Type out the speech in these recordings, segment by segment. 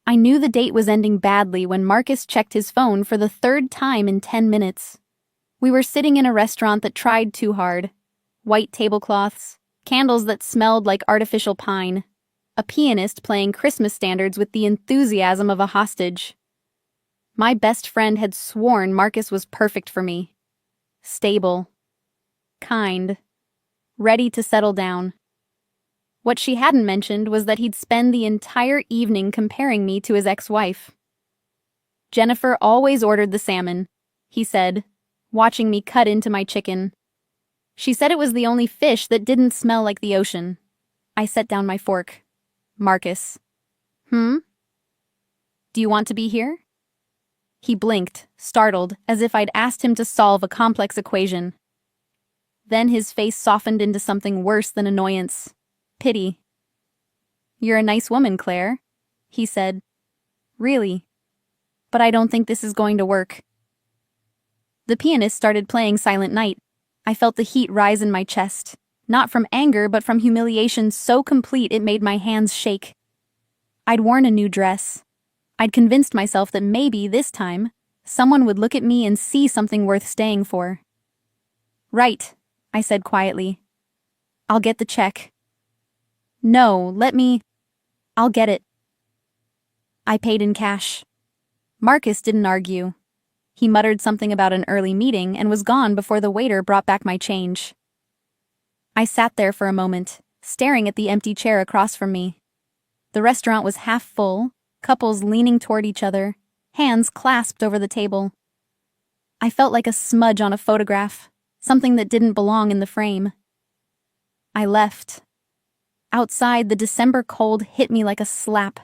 I knew the date was ending badly when Marcus checked his phone for the third time in 10 minutes. We were sitting in a restaurant that tried too hard. White tablecloths, candles that smelled like artificial pine, a pianist playing Christmas standards with the enthusiasm of a hostage. My best friend had sworn Marcus was perfect for me. Stable, kind, ready to settle down. What she hadn't mentioned was that he'd spend the entire evening comparing me to his ex-wife. Jennifer always ordered the salmon, he said, watching me cut into my chicken. She said it was the only fish that didn't smell like the ocean. I set down my fork. Marcus. Do you want to be here? He blinked, startled, as if I'd asked him to solve a complex equation. Then his face softened into something worse than annoyance. Pity. You're a nice woman, Claire, he said. Really? But I don't think this is going to work. The pianist started playing Silent Night. I felt the heat rise in my chest, not from anger but from humiliation so complete it made my hands shake. I'd worn a new dress. I'd convinced myself that maybe, this time, someone would look at me and see something worth staying for. Right, I said quietly. I'll get the check. No, I'll get it. I paid in cash. Marcus didn't argue. He muttered something about an early meeting and was gone before the waiter brought back my change. I sat there for a moment, staring at the empty chair across from me. The restaurant was half full, couples leaning toward each other, hands clasped over the table. I felt like a smudge on a photograph, something that didn't belong in the frame. I left. Outside, the December cold hit me like a slap.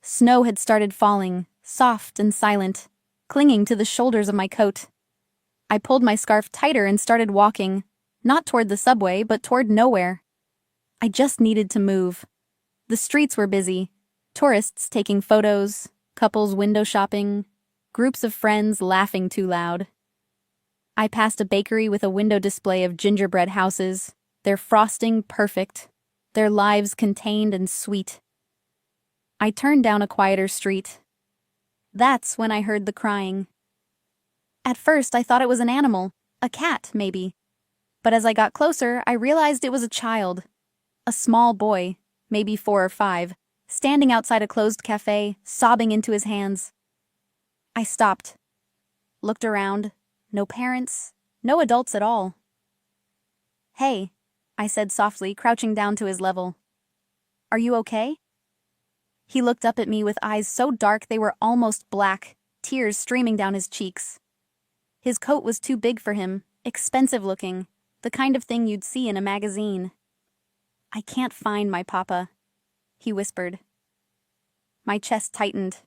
Snow had started falling, soft and silent, clinging to the shoulders of my coat. I pulled my scarf tighter and started walking, not toward the subway, but toward nowhere. I just needed to move. The streets were busy, tourists taking photos, couples window shopping, groups of friends laughing too loud. I passed a bakery with a window display of gingerbread houses, their frosting perfect, their lives contained and sweet. I turned down a quieter street. That's when I heard the crying. At first, I thought it was an animal, a cat, maybe. But as I got closer, I realized it was a child. A small boy, maybe 4 or 5, standing outside a closed cafe, sobbing into his hands. I stopped. Looked around. No parents, no adults at all. Hey, I said softly, crouching down to his level. Are you okay? He looked up at me with eyes so dark they were almost black, tears streaming down his cheeks. His coat was too big for him, expensive looking, the kind of thing you'd see in a magazine. I can't find my papa, he whispered. My chest tightened.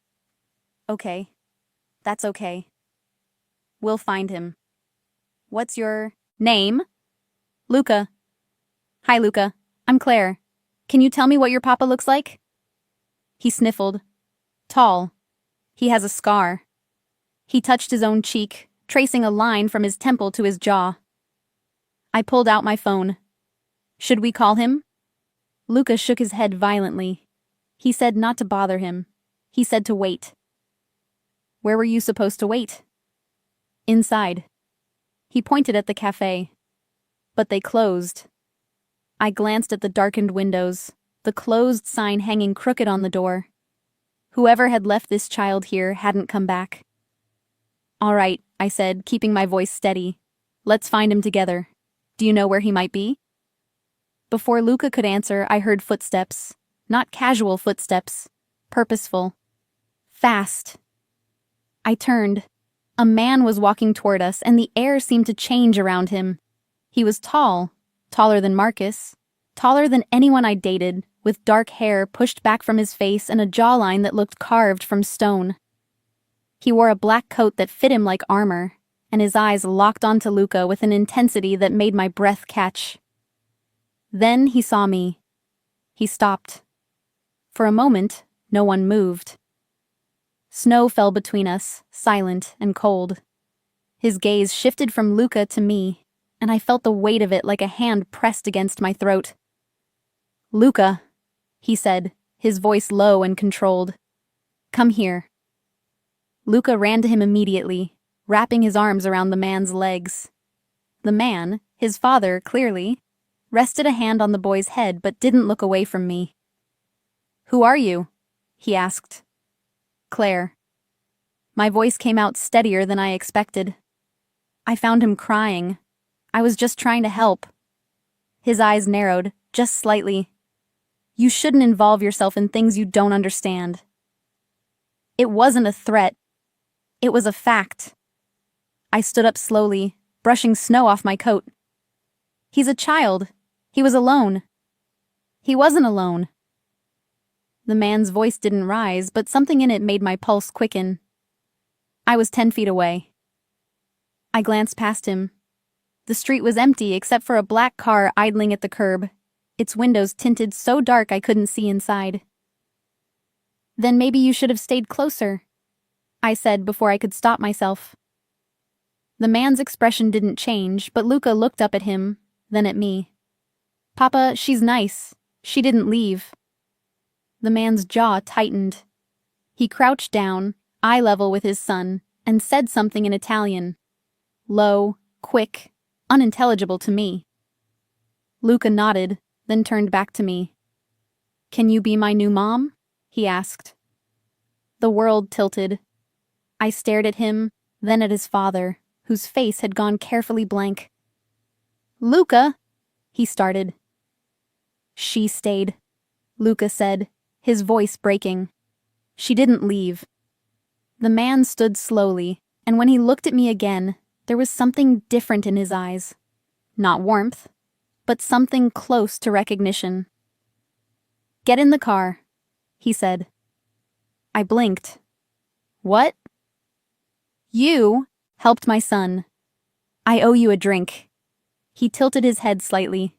Okay. That's okay. We'll find him. What's your name? Luca. Hi, Luca. I'm Claire. Can you tell me what your papa looks like? He sniffled. Tall. He has a scar. He touched his own cheek, tracing a line from his temple to his jaw. I pulled out my phone. Should we call him? Luca shook his head violently. He said not to bother him. He said to wait. Where were you supposed to wait? Inside. He pointed at the cafe. But they closed. I glanced at the darkened windows, the closed sign hanging crooked on the door. Whoever had left this child here hadn't come back. All right, I said, keeping my voice steady. Let's find him together. Do you know where he might be? Before Luca could answer, I heard footsteps. Not casual footsteps. Purposeful. Fast. I turned. A man was walking toward us, and the air seemed to change around him. He was tall, taller than Marcus, taller than anyone I'd dated, with dark hair pushed back from his face and a jawline that looked carved from stone. He wore a black coat that fit him like armor, and his eyes locked onto Luca with an intensity that made my breath catch. Then he saw me. He stopped. For a moment, no one moved. Snow fell between us, silent and cold. His gaze shifted from Luca to me, and I felt the weight of it like a hand pressed against my throat. Luca, he said, his voice low and controlled. Come here. Luca ran to him immediately, wrapping his arms around the man's legs. The man, his father, clearly, rested a hand on the boy's head but didn't look away from me. "Who are you?" he asked. "Claire." My voice came out steadier than I expected. I found him crying. I was just trying to help. His eyes narrowed, just slightly. "You shouldn't involve yourself in things you don't understand." It wasn't a threat. It was a fact. I stood up slowly, brushing snow off my coat. "He's a child. He was alone." "He wasn't alone." The man's voice didn't rise, but something in it made my pulse quicken. I was 10 feet away. I glanced past him. The street was empty except for a black car idling at the curb, its windows tinted so dark I couldn't see inside. "Then maybe you should have stayed closer," I said before I could stop myself. The man's expression didn't change, but Luca looked up at him, then at me. "Papa, she's nice. She didn't leave." The man's jaw tightened. He crouched down, eye level with his son, and said something in Italian. Low, quick, unintelligible to me. Luca nodded, then turned back to me. "Can you be my new mom?" he asked. The world tilted. I stared at him, then at his father, whose face had gone carefully blank. "Luca," he started. "She stayed," Luca said, his voice breaking. "She didn't leave." The man stood slowly, and when he looked at me again, there was something different in his eyes. Not warmth, but something close to recognition. "Get in the car," he said. I blinked. "What?" "You helped my son. I owe you a drink." He tilted his head slightly.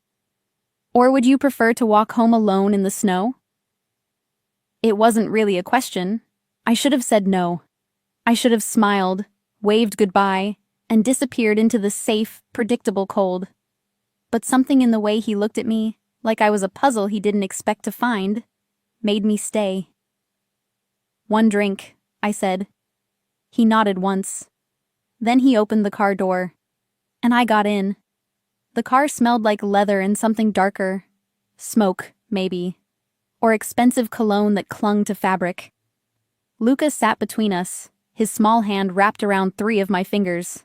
"Or would you prefer to walk home alone in the snow?" It wasn't really a question. I should have said no. I should have smiled, waved goodbye, and disappeared into the safe, predictable cold. But something in the way he looked at me, like I was a puzzle he didn't expect to find, made me stay. "One drink," I said. He nodded once. Then he opened the car door, and I got in. The car smelled like leather and something darker. Smoke, maybe. Or expensive cologne that clung to fabric. Luca sat between us, his small hand wrapped around 3 of my fingers.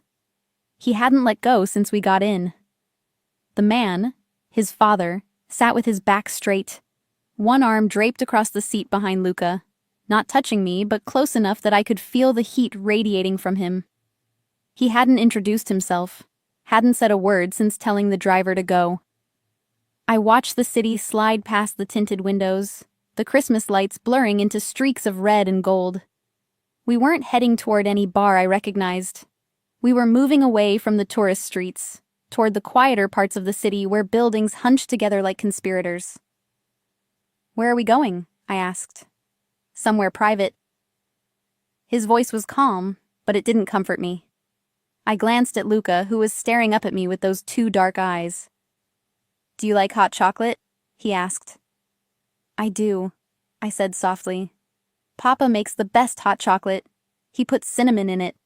He hadn't let go since we got in. The man, his father, sat with his back straight, one arm draped across the seat behind Luca, not touching me but close enough that I could feel the heat radiating from him. He hadn't introduced himself, hadn't said a word since telling the driver to go. I watched the city slide past the tinted windows, the Christmas lights blurring into streaks of red and gold. We weren't heading toward any bar I recognized. We were moving away from the tourist streets, toward the quieter parts of the city where buildings hunched together like conspirators. "Where are we going?" I asked. "Somewhere private." His voice was calm, but it didn't comfort me. I glanced at Luca, who was staring up at me with those 2 dark eyes. "Do you like hot chocolate?" he asked. "I do," I said softly. "Papa makes the best hot chocolate. He puts cinnamon in it."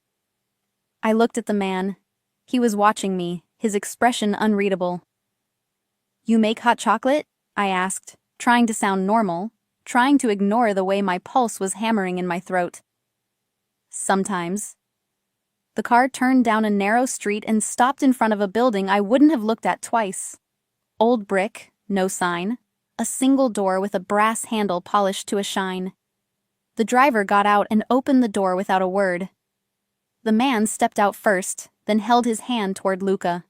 I looked at the man. He was watching me, his expression unreadable. "You make hot chocolate?" I asked, trying to sound normal, trying to ignore the way my pulse was hammering in my throat. "Sometimes." The car turned down a narrow street and stopped in front of a building I wouldn't have looked at twice. Old brick, no sign, a single door with a brass handle polished to a shine. The driver got out and opened the door without a word. The man stepped out first, then held his hand toward Luca.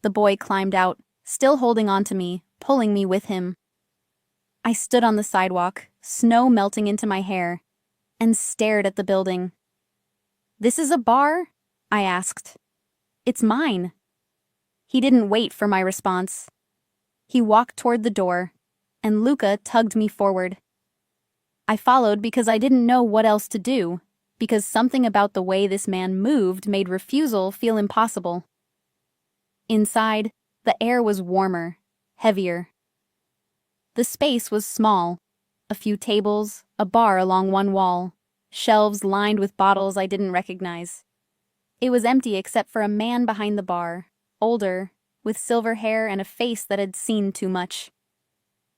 The boy climbed out, still holding on to me, pulling me with him. I stood on the sidewalk, snow melting into my hair, and stared at the building. "This is a bar?" I asked. "It's mine." He didn't wait for my response. He walked toward the door, and Luca tugged me forward. I followed because I didn't know what else to do, because something about the way this man moved made refusal feel impossible. Inside, the air was warmer, heavier. The space was small, A few tables, a bar along one wall, shelves lined with bottles I didn't recognize. It was empty except for a man behind the bar, older, with silver hair and a face that had seen too much.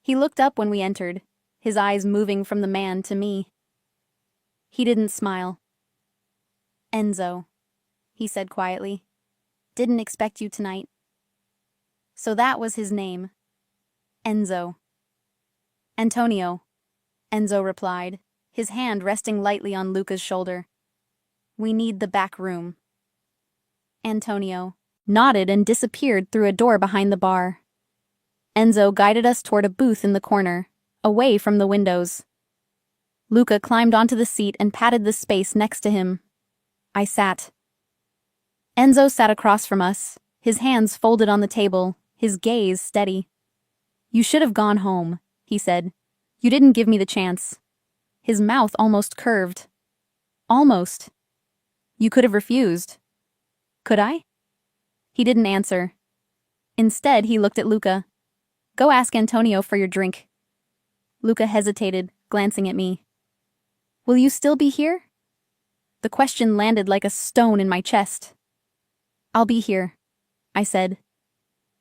He looked up when we entered, his eyes moving from the man to me. He didn't smile. "Enzo," he said quietly. "Didn't expect you tonight." So that was his name. Enzo. "Antonio," Enzo replied, his hand resting lightly on Luca's shoulder. "We need the back room." Antonio nodded and disappeared through a door behind the bar. Enzo guided us toward a booth in the corner, away from the windows. Luca climbed onto the seat and patted the space next to him. I sat. Enzo sat across from us, his hands folded on the table, his gaze steady. "You should have gone home," he said. "You didn't give me the chance." His mouth almost curved. "Almost. You could have refused." "Could I?" He didn't answer. Instead, he looked at Luca. "Go ask Antonio for your drink." Luca hesitated, glancing at me. "Will you still be here?" The question landed like a stone in my chest. "I'll be here," I said.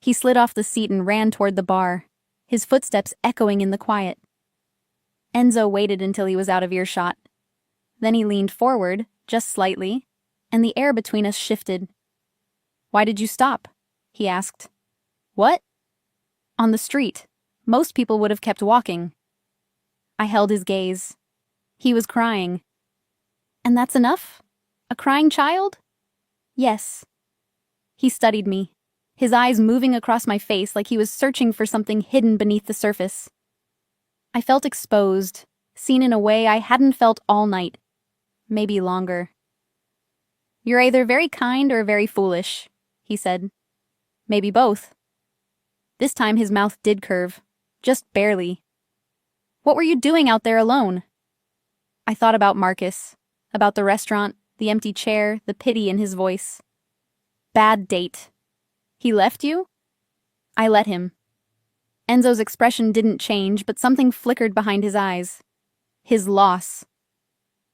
He slid off the seat and ran toward the bar, his footsteps echoing in the quiet. Enzo waited until he was out of earshot. Then he leaned forward, just slightly, and the air between us shifted. "Why did you stop?" he asked. "What?" "On the street. Most people would have kept walking." I held his gaze. He was crying. "And that's enough? A crying child?" "Yes." He studied me, his eyes moving across my face like he was searching for something hidden beneath the surface. I felt exposed, seen in a way I hadn't felt all night, maybe longer. "You're either very kind or very foolish," he said. "Maybe both." This time his mouth did curve, just barely. "What were you doing out there alone?" I thought about Marcus, about the restaurant, the empty chair, the pity in his voice. Bad date. "He left you?" I let him. Enzo's expression didn't change, but something flickered behind his eyes. His loss.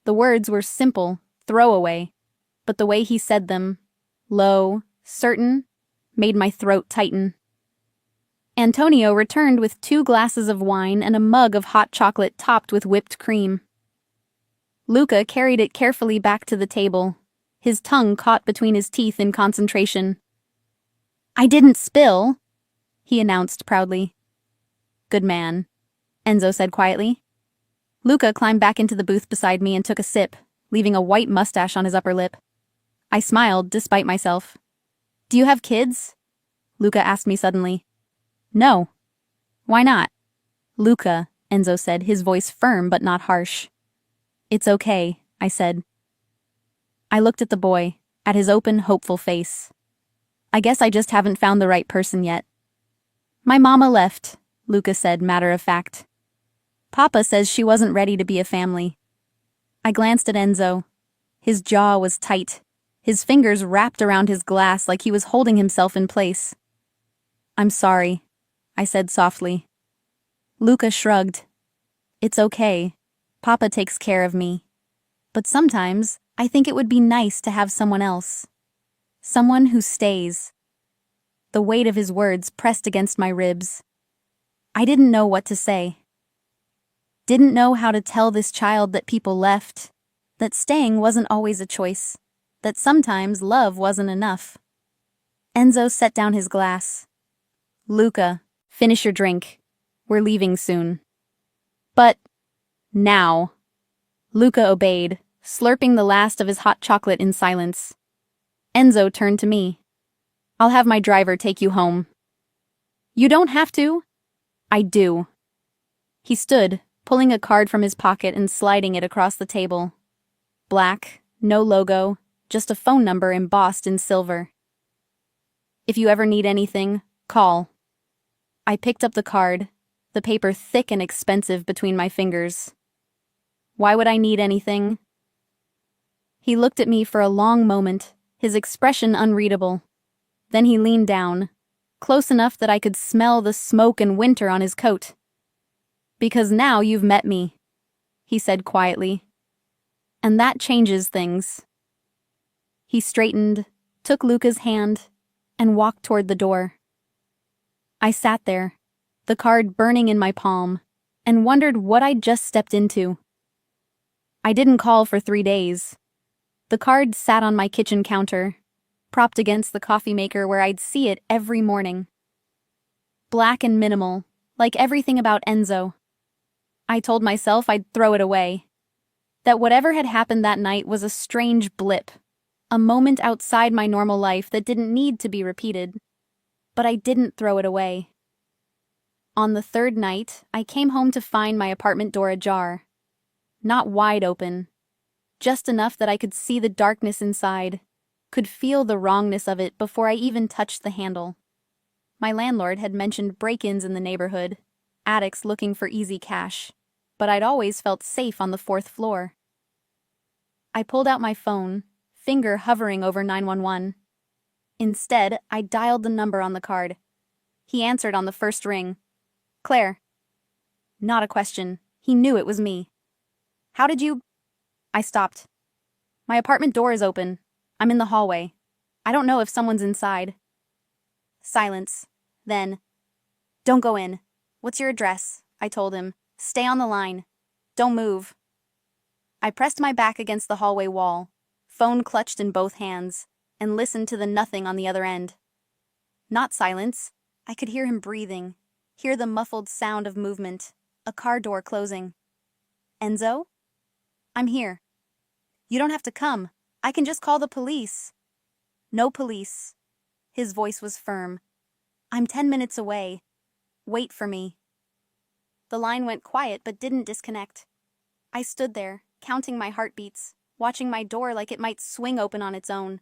The words were simple, throwaway, but the way he said them, low, certain, made my throat tighten. Antonio returned with 2 glasses of wine and a mug of hot chocolate topped with whipped cream. Luca carried it carefully back to the table, his tongue caught between his teeth in concentration. "I didn't spill," he announced proudly. "Good man," Enzo said quietly. Luca climbed back into the booth beside me and took a sip, leaving a white mustache on his upper lip. I smiled, despite myself. "Do you have kids?" Luca asked me suddenly. "No." "Why not?" "Luca," Enzo said, his voice firm but not harsh. "It's okay," I said. I looked at the boy, at his open, hopeful face. "I guess I just haven't found the right person yet." "My mama left," Luca said, matter of fact. "Papa says she wasn't ready to be a family." I glanced at Enzo. His jaw was tight, his fingers wrapped around his glass like he was holding himself in place. "I'm sorry," I said softly. Luca shrugged. "It's okay. Papa takes care of me. But sometimes I think it would be nice to have someone else. Someone who stays." The weight of his words pressed against my ribs. I didn't know what to say. Didn't know how to tell this child that people left, that staying wasn't always a choice, that sometimes love wasn't enough. Enzo set down his glass. "Luca, finish your drink. We're leaving soon." "But now." Luca obeyed, slurping the last of his hot chocolate in silence. Enzo turned to me. "I'll have my driver take you home." "You don't have to." "I do." He stood, pulling a card from his pocket and sliding it across the table. Black, no logo, just a phone number embossed in silver. "If you ever need anything, call." I picked up the card, the paper thick and expensive between my fingers. Why would I need anything? He looked at me for a long moment, his expression unreadable. Then he leaned down, close enough that I could smell the smoke and winter on his coat. Because now you've met me, he said quietly. And that changes things. He straightened, took Luca's hand, and walked toward the door. I sat there, the card burning in my palm, and wondered what I'd just stepped into. I didn't call for 3 days. The card sat on my kitchen counter, propped against the coffee maker where I'd see it every morning. Black and minimal, like everything about Enzo. I told myself I'd throw it away. That whatever had happened that night was a strange blip, a moment outside my normal life that didn't need to be repeated. But I didn't throw it away. On the third night, I came home to find my apartment door ajar. Not wide open, just enough that I could see the darkness inside, could feel the wrongness of it before I even touched the handle. My landlord had mentioned break-ins in the neighborhood, addicts looking for easy cash, but I'd always felt safe on the 4th floor. I pulled out my phone, finger hovering over 911. Instead, I dialed the number on the card. He answered on the first ring. Claire. Not a question. He knew it was me. How did you... I stopped. My apartment door is open. I'm in the hallway. I don't know if someone's inside. Silence. Then, don't go in. What's your address? I told him. Stay on the line. Don't move. I pressed my back against the hallway wall, phone clutched in both hands, and listened to the nothing on the other end. Not silence. I could hear him breathing, hear the muffled sound of movement, a car door closing. Enzo? I'm here. You don't have to come. I can just call the police. No police. His voice was firm. I'm 10 minutes away. Wait for me. The line went quiet but didn't disconnect. I stood there, counting my heartbeats, watching my door like it might swing open on its own.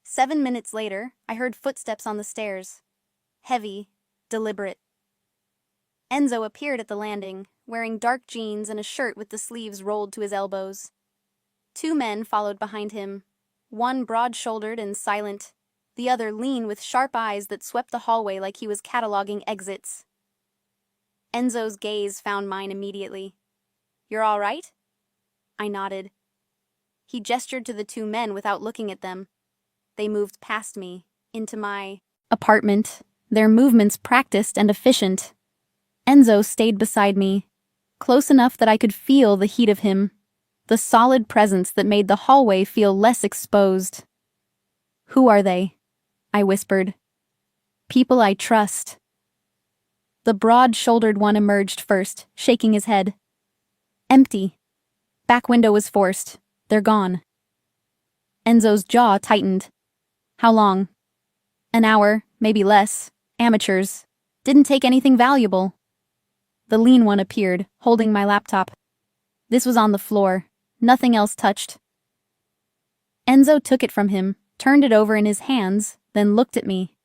7 minutes later, I heard footsteps on the stairs. Heavy, deliberate. Enzo appeared at the landing, wearing dark jeans and a shirt with the sleeves rolled to his elbows. 2 men followed behind him, one broad-shouldered and silent, the other lean with sharp eyes that swept the hallway like he was cataloging exits. Enzo's gaze found mine immediately. You're all right? I nodded. He gestured to the 2 men without looking at them. They moved past me, into my apartment, their movements practiced and efficient. Enzo stayed beside me, close enough that I could feel the heat of him, the solid presence that made the hallway feel less exposed. Who are they? I whispered. People I trust. The broad-shouldered one emerged first, shaking his head. Empty. Back window was forced. They're gone. Enzo's jaw tightened. How long? An hour, maybe less. Amateurs. Didn't take anything valuable. The lean one appeared, holding my laptop. This was on the floor. Nothing else touched. Enzo took it from him, turned it over in his hands, then looked at me.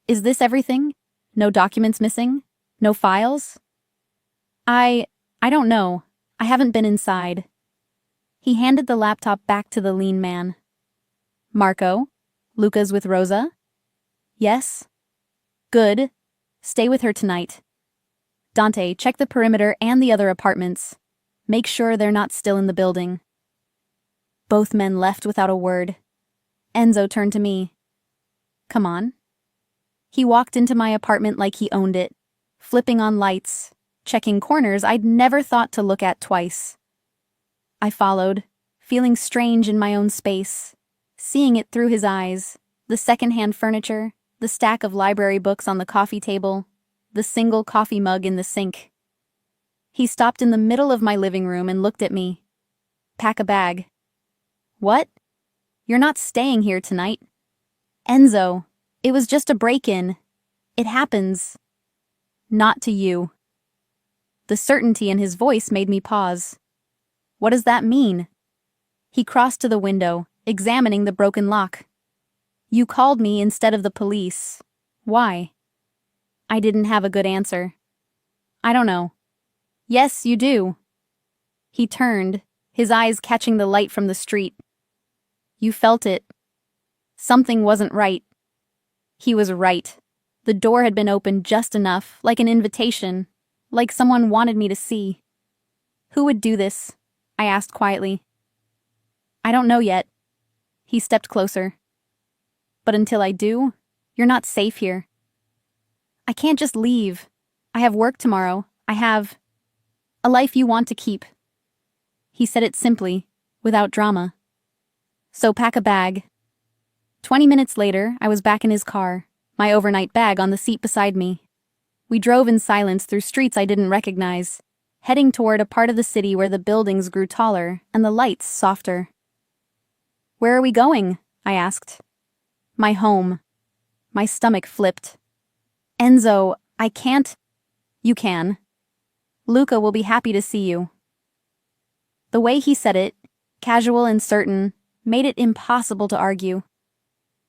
Is this everything? No documents missing? No files? I don't know. I haven't been inside. He handed the laptop back to the lean man. Marco? Luca's with Rosa? Yes? Good. Stay with her tonight. Dante, check the perimeter and the other apartments. Make sure they're not still in the building. Both men left without a word. Enzo turned to me. Come on. He walked into my apartment like he owned it, flipping on lights, checking corners I'd never thought to look at twice. I followed, feeling strange in my own space, seeing it through his eyes, the second-hand furniture, the stack of library books on the coffee table, the single coffee mug in the sink. He stopped in the middle of my living room and looked at me. Pack a bag. What? You're not staying here tonight. Enzo, it was just a break-in. It happens. Not to you. The certainty in his voice made me pause. What does that mean? He crossed to the window, examining the broken lock. You called me instead of the police. Why? I didn't have a good answer. I don't know. Yes, you do. He turned, his eyes catching the light from the street. You felt it. Something wasn't right. He was right. The door had been opened just enough, like an invitation, like someone wanted me to see. Who would do this? I asked quietly. I don't know yet. He stepped closer. But until I do, you're not safe here. I can't just leave. I have work tomorrow. I have a life you want to keep. He said it simply, without drama. So pack a bag. 20 minutes later, I was back in his car, my overnight bag on the seat beside me. We drove in silence through streets I didn't recognize, heading toward a part of the city where the buildings grew taller and the lights softer. Where are we going? I asked. My home. My stomach flipped. Enzo, I can't. You can. Luca will be happy to see you. The way he said it, casual and certain, made it impossible to argue.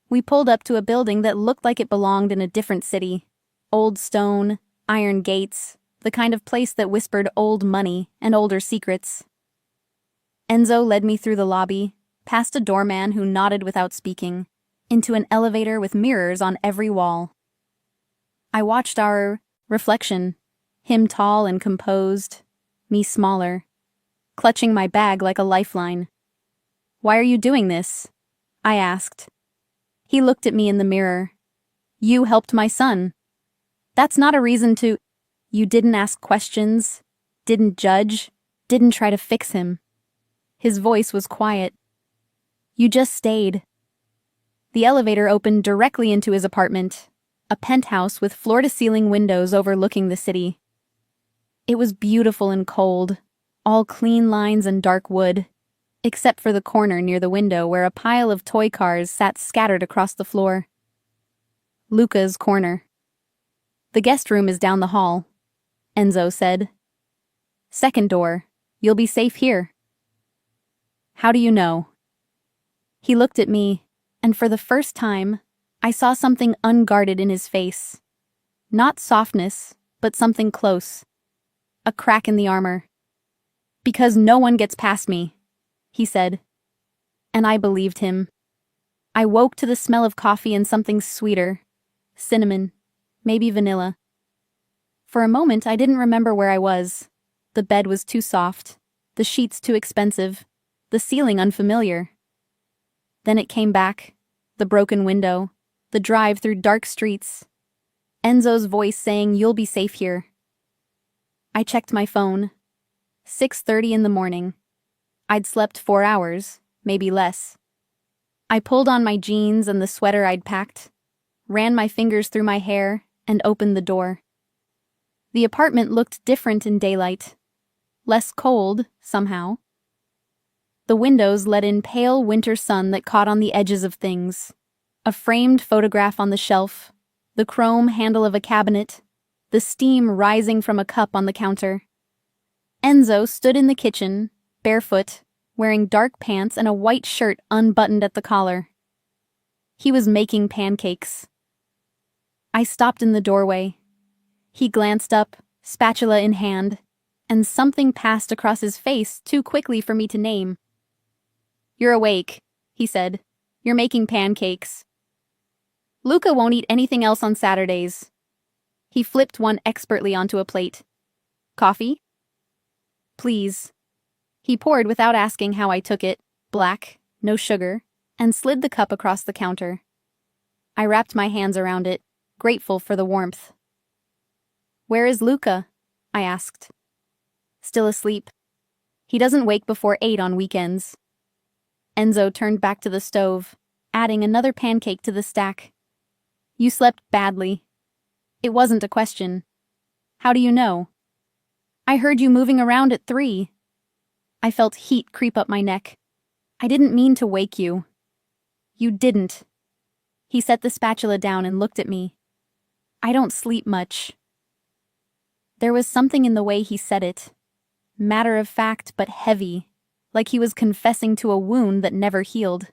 We pulled up to a building that looked like it belonged in a different city. Old stone, iron gates, the kind of place that whispered old money and older secrets. Enzo led me through the lobby, past a doorman who nodded without speaking, into an elevator with mirrors on every wall. I watched our reflection, him tall and composed, me smaller, clutching my bag like a lifeline. Why are you doing this? I asked. He looked at me in the mirror. You helped my son. That's not a reason to... You didn't ask questions, didn't judge, didn't try to fix him. His voice was quiet. You just stayed. The elevator opened directly into his apartment, a penthouse with floor-to-ceiling windows overlooking the city. It was beautiful and cold, all clean lines and dark wood, except for the corner near the window where a pile of toy cars sat scattered across the floor. Luca's corner. The guest room is down the hall, Enzo said. Second door. You'll be safe here. How do you know? He looked at me, and for the first time, I saw something unguarded in his face. Not softness, but something close. A crack in the armor. Because no one gets past me, he said. And I believed him. I woke to the smell of coffee and something sweeter. Cinnamon, maybe vanilla. For a moment, I didn't remember where I was. The bed was too soft, the sheets too expensive, the ceiling unfamiliar. Then it came back, the broken window, the drive through dark streets. Enzo's voice saying, "You'll be safe here." I checked my phone. 6:30 in the morning. I'd slept 4 hours, maybe less. I pulled on my jeans and the sweater I'd packed, ran my fingers through my hair, and opened the door. The apartment looked different in daylight. Less cold, somehow. The windows let in pale winter sun that caught on the edges of things. A framed photograph on the shelf, the chrome handle of a cabinet, the steam rising from a cup on the counter. Enzo stood in the kitchen, barefoot, wearing dark pants and a white shirt unbuttoned at the collar. He was making pancakes. I stopped in the doorway. He glanced up, spatula in hand, and something passed across his face too quickly for me to name. "You're awake," he said. "You're making pancakes. Luca won't eat anything else on Saturdays." He flipped one expertly onto a plate. "Coffee?" "Please." He poured without asking how I took it, black, no sugar, and slid the cup across the counter. I wrapped my hands around it, grateful for the warmth. "Where is Luca?" I asked. "Still asleep. He doesn't wake before 8 on weekends." Enzo turned back to the stove, adding another pancake to the stack. "You slept badly." It wasn't a question. "How do you know?" "I heard you moving around at 3. I felt heat creep up my neck. "I didn't mean to wake you." "You didn't." He set the spatula down and looked at me. "I don't sleep much." There was something in the way he said it. Matter of fact, but heavy, like he was confessing to a wound that never healed.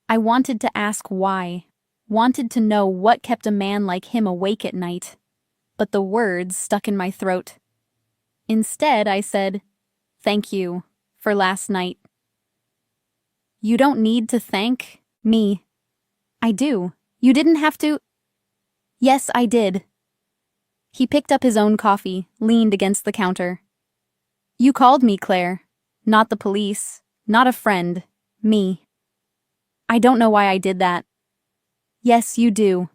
I wanted to ask why, wanted to know what kept a man like him awake at night, but the words stuck in my throat. Instead, I said, "Thank you for last night." "You don't need to thank me." "I do. You didn't have to." "Yes, I did." He picked up his own coffee, leaned against the counter. You called me, Claire. Not the police, not a friend, me. I don't know why I did that. Yes, you do.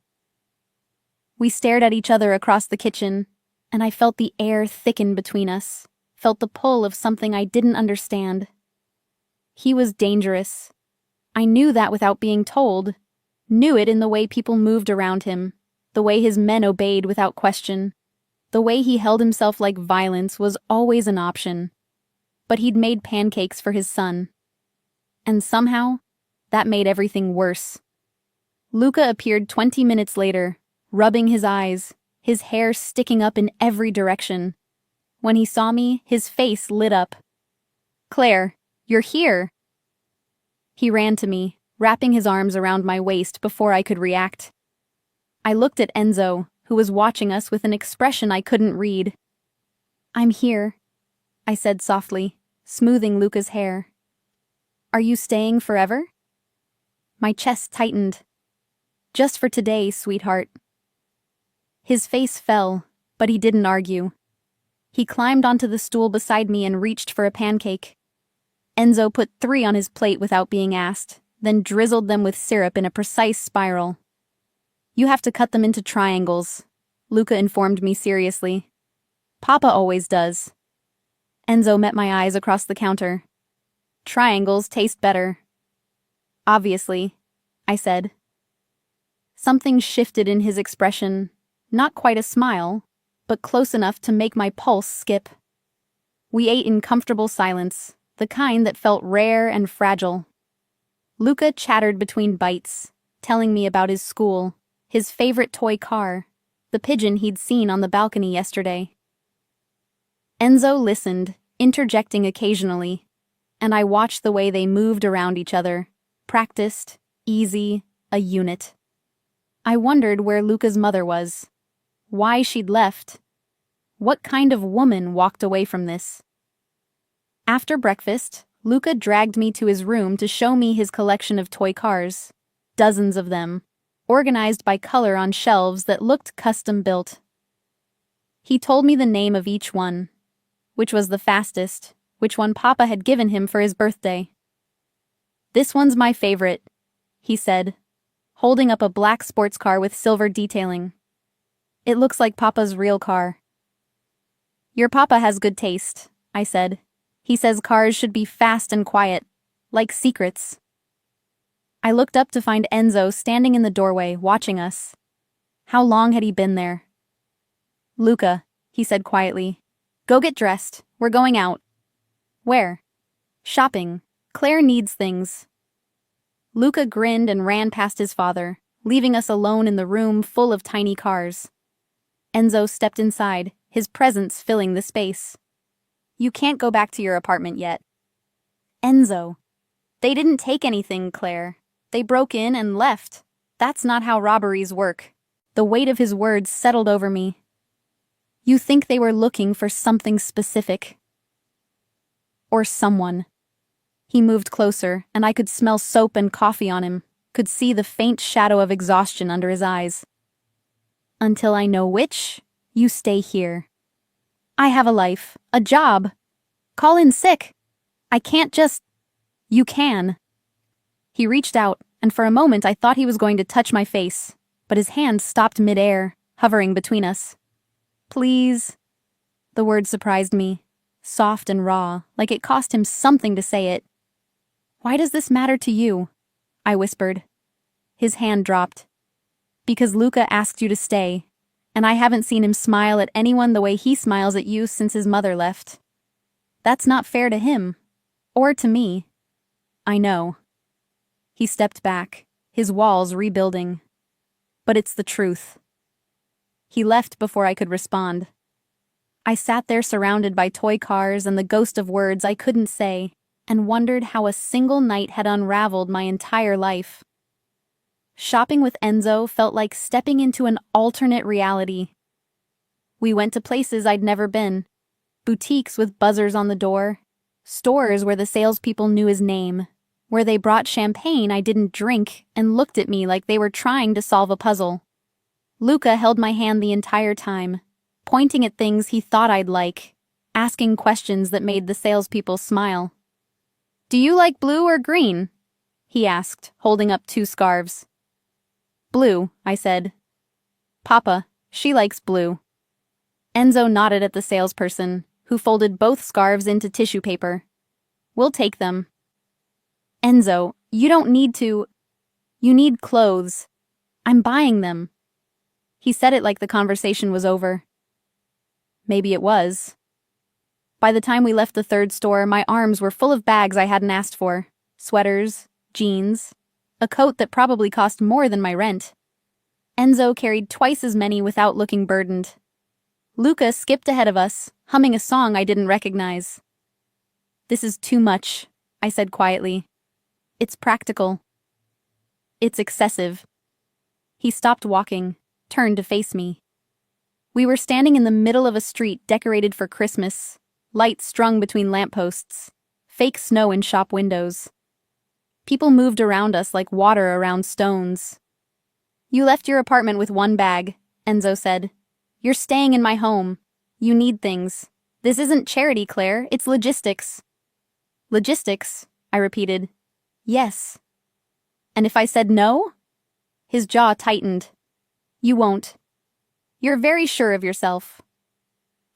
We stared at each other across the kitchen, and I felt the air thicken between us, felt the pull of something I didn't understand. He was dangerous. I knew that without being told, knew it in the way people moved around him, the way his men obeyed without question. The way he held himself like violence was always an option. But he'd made pancakes for his son. And somehow, that made everything worse. Luca appeared 20 minutes later, rubbing his eyes, his hair sticking up in every direction. When he saw me, his face lit up. Claire, you're here! He ran to me, wrapping his arms around my waist before I could react. I looked at Enzo, who was watching us with an expression I couldn't read. I'm here, I said softly, smoothing Luca's hair. Are you staying forever? My chest tightened. Just for today, sweetheart. His face fell, but he didn't argue. He climbed onto the stool beside me and reached for a pancake. Enzo put 3 on his plate without being asked, then drizzled them with syrup in a precise spiral. You have to cut them into triangles, Luca informed me seriously. Papa always does. Enzo met my eyes across the counter. Triangles taste better. Obviously, I said. Something shifted in his expression, not quite a smile, but close enough to make my pulse skip. We ate in comfortable silence, the kind that felt rare and fragile. Luca chattered between bites, telling me about his school, his favorite toy car, the pigeon he'd seen on the balcony yesterday. Enzo listened, interjecting occasionally, and I watched the way they moved around each other, practiced, easy, a unit. I wondered where Luca's mother was, why she'd left, what kind of woman walked away from this. After breakfast, Luca dragged me to his room to show me his collection of toy cars, dozens of them, organized by color on shelves that looked custom-built. He told me the name of each one, which was the fastest, which one Papa had given him for his birthday. This one's my favorite, he said, holding up a black sports car with silver detailing. It looks like Papa's real car. Your Papa has good taste, I said. He says cars should be fast and quiet, like secrets. I looked up to find Enzo standing in the doorway, watching us. How long had he been there? Luca, he said quietly. Go get dressed. We're going out. Where? Shopping. Claire needs things. Luca grinned and ran past his father, leaving us alone in the room full of tiny cars. Enzo stepped inside, his presence filling the space. You can't go back to your apartment yet. Enzo. They didn't take anything, Claire. They broke in and left. That's not how robberies work. The weight of his words settled over me. You think they were looking for something specific. Or someone. He moved closer, and I could smell soap and coffee on him, could see the faint shadow of exhaustion under his eyes. Until I know which, you stay here. I have a life, a job. Call in sick. I can't just... You can. He reached out, and for a moment I thought he was going to touch my face, but his hand stopped mid-air, hovering between us. Please. The word surprised me, soft and raw, like it cost him something to say it. Why does this matter to you? I whispered. His hand dropped. Because Luca asked you to stay, and I haven't seen him smile at anyone the way he smiles at you since his mother left. That's not fair to him, or to me. I know. He stepped back, his walls rebuilding. But it's the truth. He left before I could respond. I sat there surrounded by toy cars and the ghost of words I couldn't say, and wondered how a single night had unraveled my entire life. Shopping with Enzo felt like stepping into an alternate reality. We went to places I'd never been, boutiques with buzzers on the door, stores where the salespeople knew his name, where they brought champagne I didn't drink and looked at me like they were trying to solve a puzzle. Luca held my hand the entire time, pointing at things he thought I'd like, asking questions that made the salespeople smile. "Do you like blue or green?" he asked, holding up 2 scarves. "Blue," I said. "Papa, she likes blue." Enzo nodded at the salesperson, who folded both scarves into tissue paper. "We'll take them." "Enzo, you don't need to. You need clothes. I'm buying them." He said it like the conversation was over. Maybe it was. By the time we left the third store, my arms were full of bags I hadn't asked for. Sweaters, jeans, a coat that probably cost more than my rent. Enzo carried twice as many without looking burdened. Luca skipped ahead of us, humming a song I didn't recognize. "This is too much," I said quietly. "It's practical. It's excessive." He stopped walking, turned to face me. We were standing in the middle of a street decorated for Christmas, lights strung between lampposts, fake snow in shop windows. People moved around us like water around stones. "You left your apartment with 1 bag," Enzo said. "You're staying in my home. You need things. This isn't charity, Claire, it's logistics." "Logistics?" I repeated. "Yes." "And if I said no?" His jaw tightened. "You won't. You're very sure of yourself."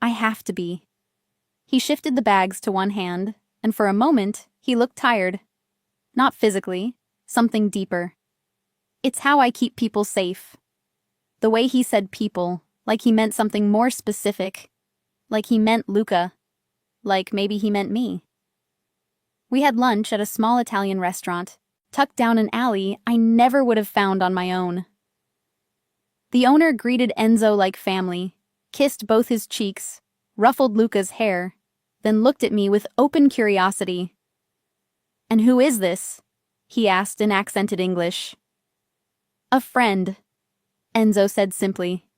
"I have to be." He shifted the bags to one hand, and for a moment, he looked tired. Not physically, something deeper. It's how I keep people safe. The way he said people, like he meant something more specific. Like he meant Luca. Like maybe he meant me. We had lunch at a small Italian restaurant, tucked down an alley I never would have found on my own. The owner greeted Enzo like family, kissed both his cheeks, ruffled Luca's hair, then looked at me with open curiosity. "And who is this?" he asked in accented English. "A friend," Enzo said simply.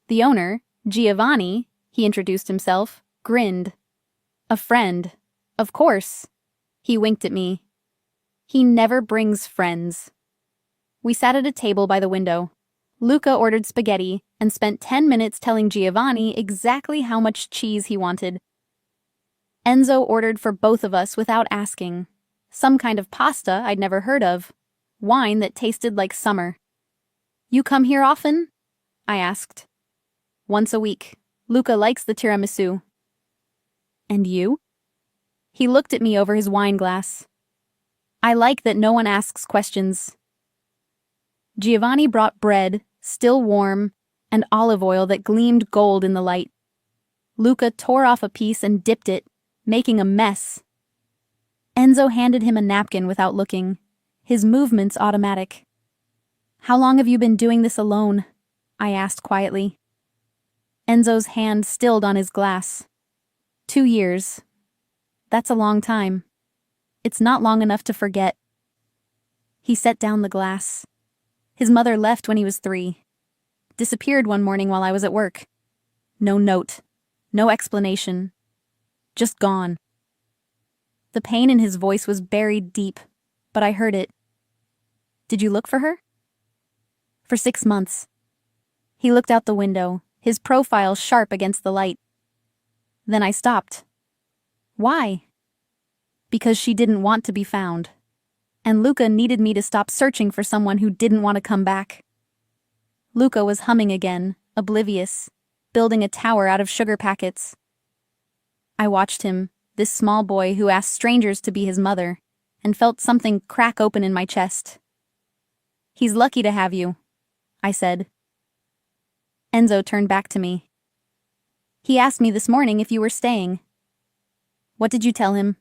The owner, Giovanni, he introduced himself, grinned. "A friend. Of course." He winked at me. "He never brings friends." We sat at a table by the window. Luca ordered spaghetti and spent 10 minutes telling Giovanni exactly how much cheese he wanted. Enzo ordered for both of us without asking. Some kind of pasta I'd never heard of. Wine that tasted like summer. "You come here often?" I asked. "Once a week. Luca likes the tiramisu." "And you?" He looked at me over his wine glass. "I like that no one asks questions." Giovanni brought bread, still warm, and olive oil that gleamed gold in the light. Luca tore off a piece and dipped it, making a mess. Enzo handed him a napkin without looking, his movements automatic. "How long have you been doing this alone?" I asked quietly. Enzo's hand stilled on his glass. 2 years. That's a long time. It's not long enough to forget. He set down the glass. His mother left when he was 3. Disappeared one morning while I was at work. No note. No explanation. Just gone. The pain in his voice was buried deep, but I heard it. "Did you look for her?" "For 6 months." He looked out the window, his profile sharp against the light. Then I stopped. "Why?" "Because she didn't want to be found. And Luca needed me to stop searching for someone who didn't want to come back." Luca was humming again, oblivious, building a tower out of sugar packets. I watched him, this small boy who asked strangers to be his mother, and felt something crack open in my chest. "He's lucky to have you," I said. Enzo turned back to me. "He asked me this morning if you were staying." "What did you tell him?"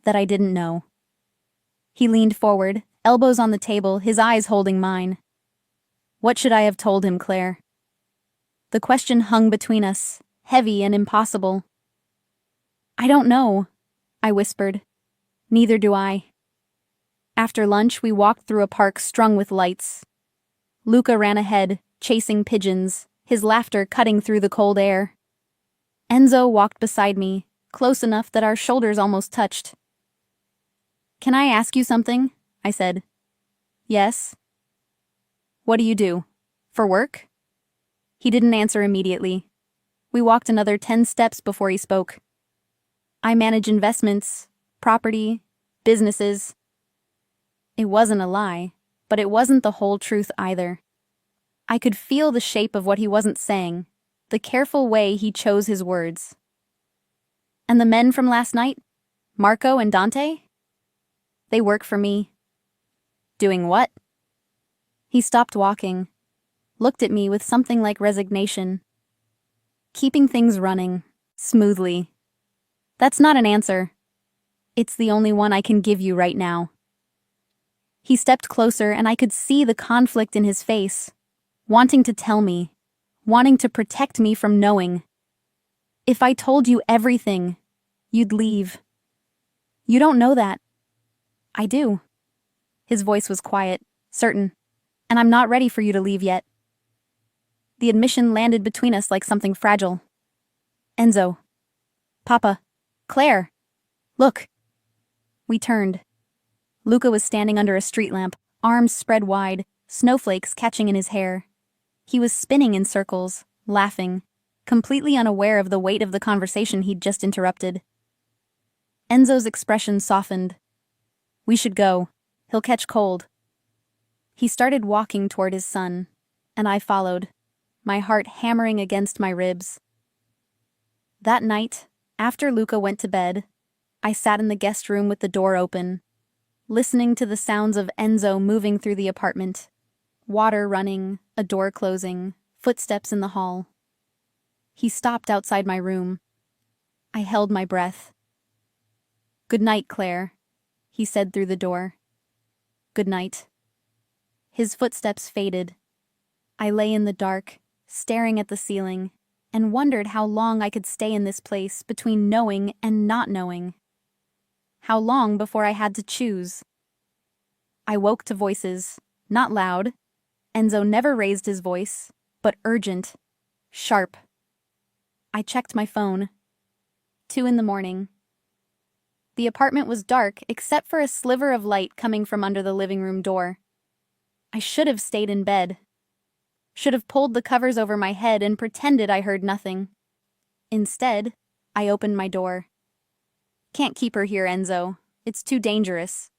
"That I didn't know." He leaned forward, elbows on the table, his eyes holding mine. What should I have told him, Claire? The question hung between us, heavy and impossible. "I don't know," I whispered. "Neither do I." After lunch, we walked through a park strung with lights. Luca ran ahead, chasing pigeons, his laughter cutting through the cold air. Enzo walked beside me, close enough that our shoulders almost touched. "Can I ask you something?" I said. "Yes." "What do you do? For work?" He didn't answer immediately. We walked another 10 steps before he spoke. I manage investments, property, businesses. It wasn't a lie, but it wasn't the whole truth either. I could feel the shape of what he wasn't saying, the careful way he chose his words. And the men from last night? Marco and Dante? They work for me. Doing what? He stopped walking, looked at me with something like resignation. Keeping things running, smoothly. That's not an answer. It's the only one I can give you right now. He stepped closer and I could see the conflict in his face, wanting to tell me, wanting to protect me from knowing. If I told you everything, you'd leave. You don't know that. I do. His voice was quiet, certain, and I'm not ready for you to leave yet. The admission landed between us like something fragile. Enzo. Papa. Claire. Look. We turned. Luca was standing under a street lamp, arms spread wide, snowflakes catching in his hair. He was spinning in circles, laughing, completely unaware of the weight of the conversation he'd just interrupted. Enzo's expression softened. We should go. He'll catch cold. He started walking toward his son, and I followed, my heart hammering against my ribs. That night, after Luca went to bed, I sat in the guest room with the door open, listening to the sounds of Enzo moving through the apartment. Water running, a door closing, footsteps in the hall. He stopped outside my room. I held my breath. Good night, Claire, he said through the door. Good night. His footsteps faded. I lay in the dark, staring at the ceiling, and wondered how long I could stay in this place between knowing and not knowing. How long before I had to choose? I woke to voices, not loud. Enzo never raised his voice, but urgent, sharp. I checked my phone. 2 a.m. The apartment was dark except for a sliver of light coming from under the living room door. I should have stayed in bed. Should have pulled the covers over my head and pretended I heard nothing. Instead, I opened my door. Can't keep her here, Enzo. It's too dangerous.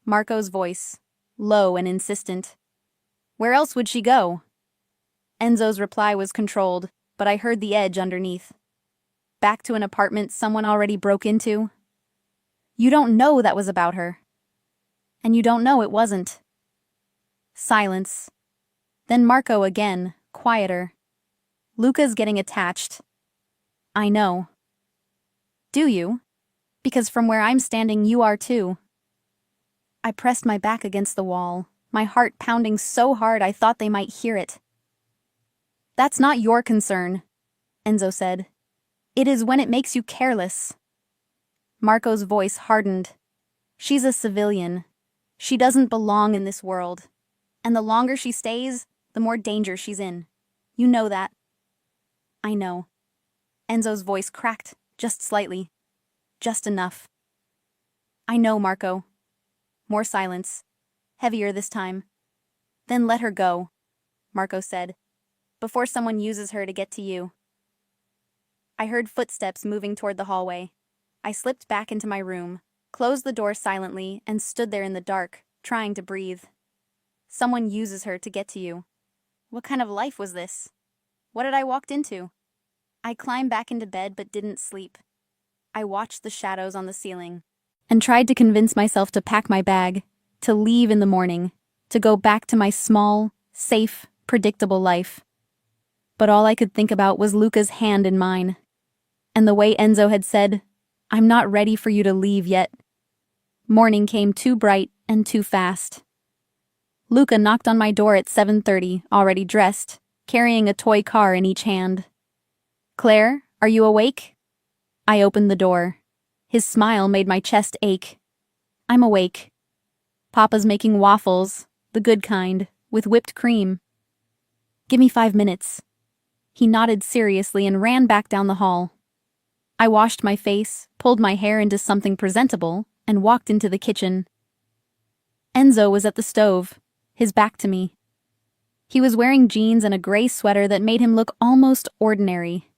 Marco's voice, low and insistent. Where else would she go? Enzo's reply was controlled, but I heard the edge underneath. Back to an apartment someone already broke into? You don't know that was about her. And you don't know it wasn't. Silence. Then Marco again, quieter. Luca's getting attached. I know. Do you? Because from where I'm standing, you are too. I pressed my back against the wall, my heart pounding so hard I thought they might hear it. That's not your concern, Enzo said. It is when it makes you careless. Marco's voice hardened. She's a civilian. She doesn't belong in this world. And the longer she stays, the more danger she's in. You know that. I know. Enzo's voice cracked, just slightly. Just enough. I know, Marco. More silence. Heavier this time. Then let her go, Marco said, before someone uses her to get to you. I heard footsteps moving toward the hallway. I slipped back into my room, closed the door silently, and stood there in the dark, trying to breathe. Someone uses her to get to you. What kind of life was this? What had I walked into? I climbed back into bed but didn't sleep. I watched the shadows on the ceiling and tried to convince myself to pack my bag, to leave in the morning, to go back to my small, safe, predictable life. But all I could think about was Luca's hand in mine, and the way Enzo had said, I'm not ready for you to leave yet. Morning came too bright and too fast. Luca knocked on my door at 7:30, already dressed, carrying a toy car in each hand. Claire, are you awake? I opened the door. His smile made my chest ache. I'm awake. Papa's making waffles, the good kind, with whipped cream. Give me 5 minutes. He nodded seriously and ran back down the hall. I washed my face, pulled my hair into something presentable, and walked into the kitchen. Enzo was at the stove, his back to me. He was wearing jeans and a gray sweater that made him look almost ordinary,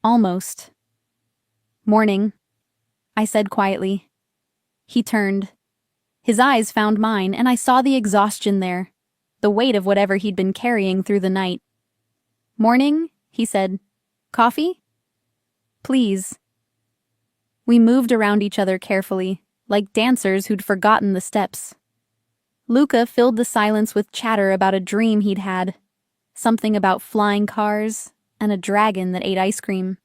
Almost. Morning, I said quietly. He turned. His eyes found mine, and I saw the exhaustion there, the weight of whatever he'd been carrying through the night. Morning, he said. Coffee? Please. We moved around each other carefully, like dancers who'd forgotten the steps. Luca filled the silence with chatter about a dream he'd had, something about flying cars and a dragon that ate ice cream.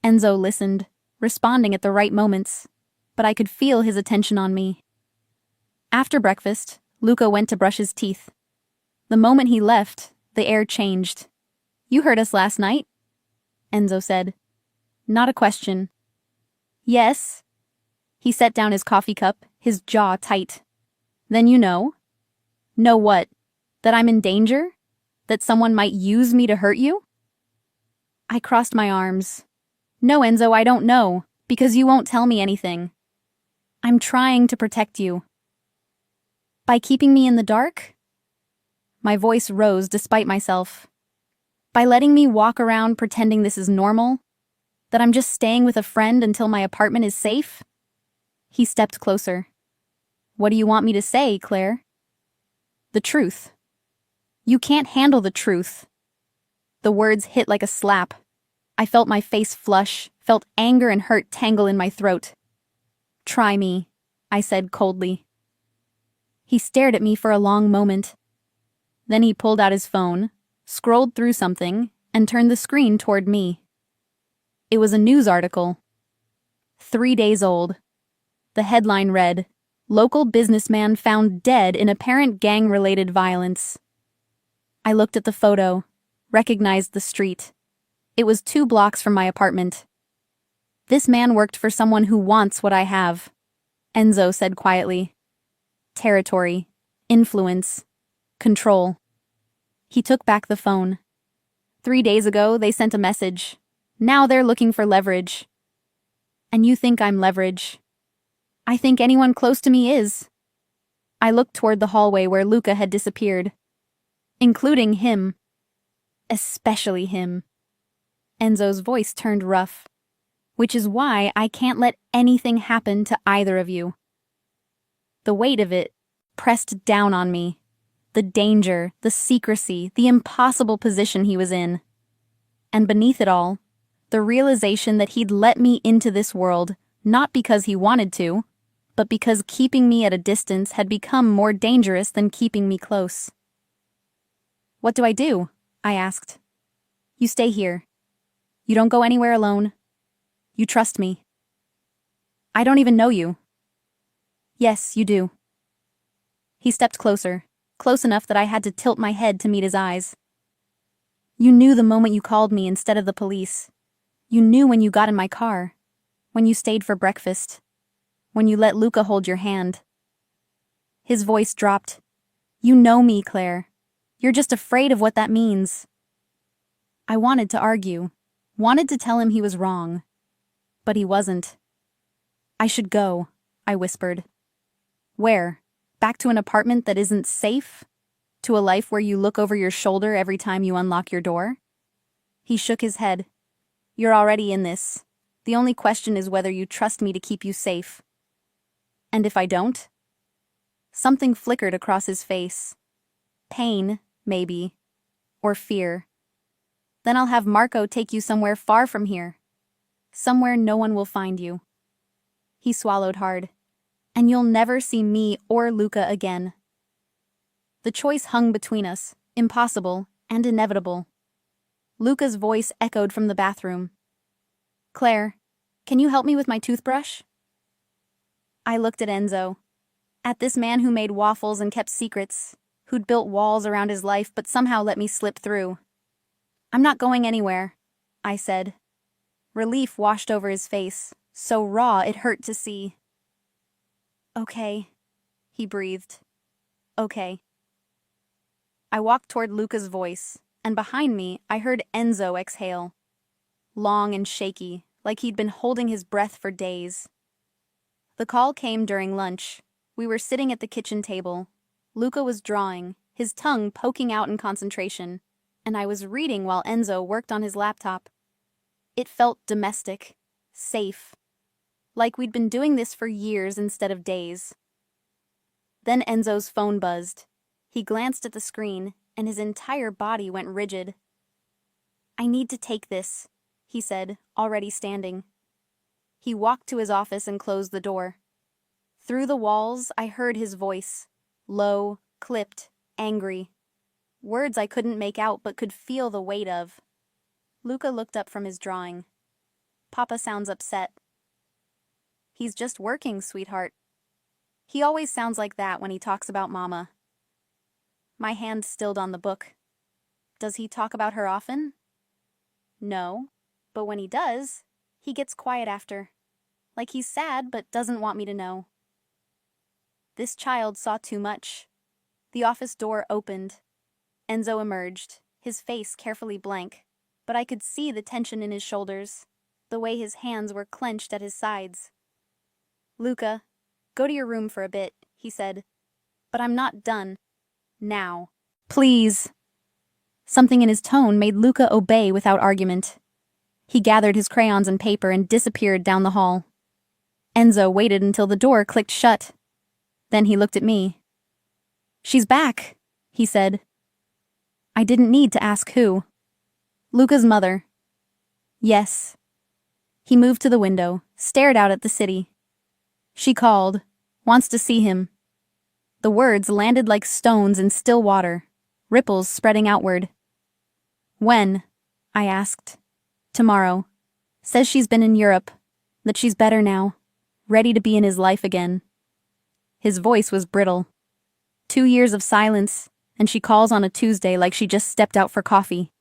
Enzo listened, responding at the right moments, but I could feel his attention on me. After breakfast, Luca went to brush his teeth. The moment he left, the air changed. You heard us last night, Enzo said. Not a question. Yes. He set down his coffee cup, his jaw tight. Then you know? Know what? That I'm in danger? That someone might use me to hurt you? I crossed my arms. No, Enzo, I don't know, because you won't tell me anything. I'm trying to protect you. By keeping me in the dark? My voice rose despite myself. By letting me walk around pretending this is normal? That I'm just staying with a friend until my apartment is safe? He stepped closer. What do you want me to say, Claire? The truth. You can't handle the truth. The words hit like a slap. I felt my face flush, felt anger and hurt tangle in my throat. Try me, I said coldly. He stared at me for a long moment. Then he pulled out his phone, scrolled through something, and turned the screen toward me. It was a news article. 3 days old. The headline read, "Local businessman found dead in apparent gang-related violence." I looked at the photo, recognized the street. It was 2 blocks from my apartment. This man worked for someone who wants what I have, Enzo said quietly. Territory, influence, control. He took back the phone. 3 days ago, they sent a message. Now they're looking for leverage. And you think I'm leverage? I think anyone close to me is. I looked toward the hallway where Luca had disappeared. Including him. Especially him. Enzo's voice turned rough. Which is why I can't let anything happen to either of you. The weight of it pressed down on me. The danger, the secrecy, the impossible position he was in. And beneath it all, the realization that he'd let me into this world, not because he wanted to, but because keeping me at a distance had become more dangerous than keeping me close. What do I do? I asked. You stay here. You don't go anywhere alone. You trust me. I don't even know you. Yes, you do. He stepped closer, close enough that I had to tilt my head to meet his eyes. You knew the moment you called me instead of the police. You knew when you got in my car, when you stayed for breakfast, when you let Luca hold your hand. His voice dropped. You know me, Claire. You're just afraid of what that means. I wanted to argue, wanted to tell him he was wrong, but he wasn't. I should go, I whispered. Where? Back to an apartment that isn't safe? To a life where you look over your shoulder every time you unlock your door? He shook his head. You're already in this. The only question is whether you trust me to keep you safe. And if I don't? Something flickered across his face. Pain, maybe. Or fear. Then I'll have Marco take you somewhere far from here. Somewhere no one will find you. He swallowed hard. And you'll never see me or Luca again. The choice hung between us, impossible and inevitable. Luca's voice echoed from the bathroom. Claire, can you help me with my toothbrush? I looked at Enzo. At this man who made waffles and kept secrets, who'd built walls around his life but somehow let me slip through. I'm not going anywhere, I said. Relief washed over his face, so raw it hurt to see. Okay, he breathed. Okay. I walked toward Luca's voice, and behind me I heard Enzo exhale. Long and shaky, like he'd been holding his breath for days. The call came during lunch. We were sitting at the kitchen table. Luca was drawing, his tongue poking out in concentration, and I was reading while Enzo worked on his laptop. It felt domestic, safe, like we'd been doing this for years instead of days. Then Enzo's phone buzzed. He glanced at the screen, and his entire body went rigid. "I need to take this," he said, already standing. He walked to his office and closed the door. Through the walls, I heard his voice, low, clipped, angry. Words I couldn't make out but could feel the weight of. Luca looked up from his drawing. "Papa sounds upset." "He's just working, sweetheart. He always sounds like that when he talks about Mama." My hand stilled on the book. "Does he talk about her often?" "No, but when he does, he gets quiet after. Like he's sad but doesn't want me to know." This child saw too much. The office door opened. Enzo emerged, his face carefully blank, but I could see the tension in his shoulders, the way his hands were clenched at his sides. "Luca, go to your room for a bit," he said. "But I'm not done. Now. Please." Something in his tone made Luca obey without argument. He gathered his crayons and paper and disappeared down the hall. Enzo waited until the door clicked shut. Then he looked at me. "She's back," he said. I didn't need to ask who. Luca's mother. Yes. He moved to the window, stared out at the city. "She called. Wants to see him." The words landed like stones in still water, ripples spreading outward. "When?" I asked. "Tomorrow. Says she's been in Europe, that she's better now, ready to be in his life again." His voice was brittle. 2 years of silence, and she calls on a Tuesday like she just stepped out for coffee.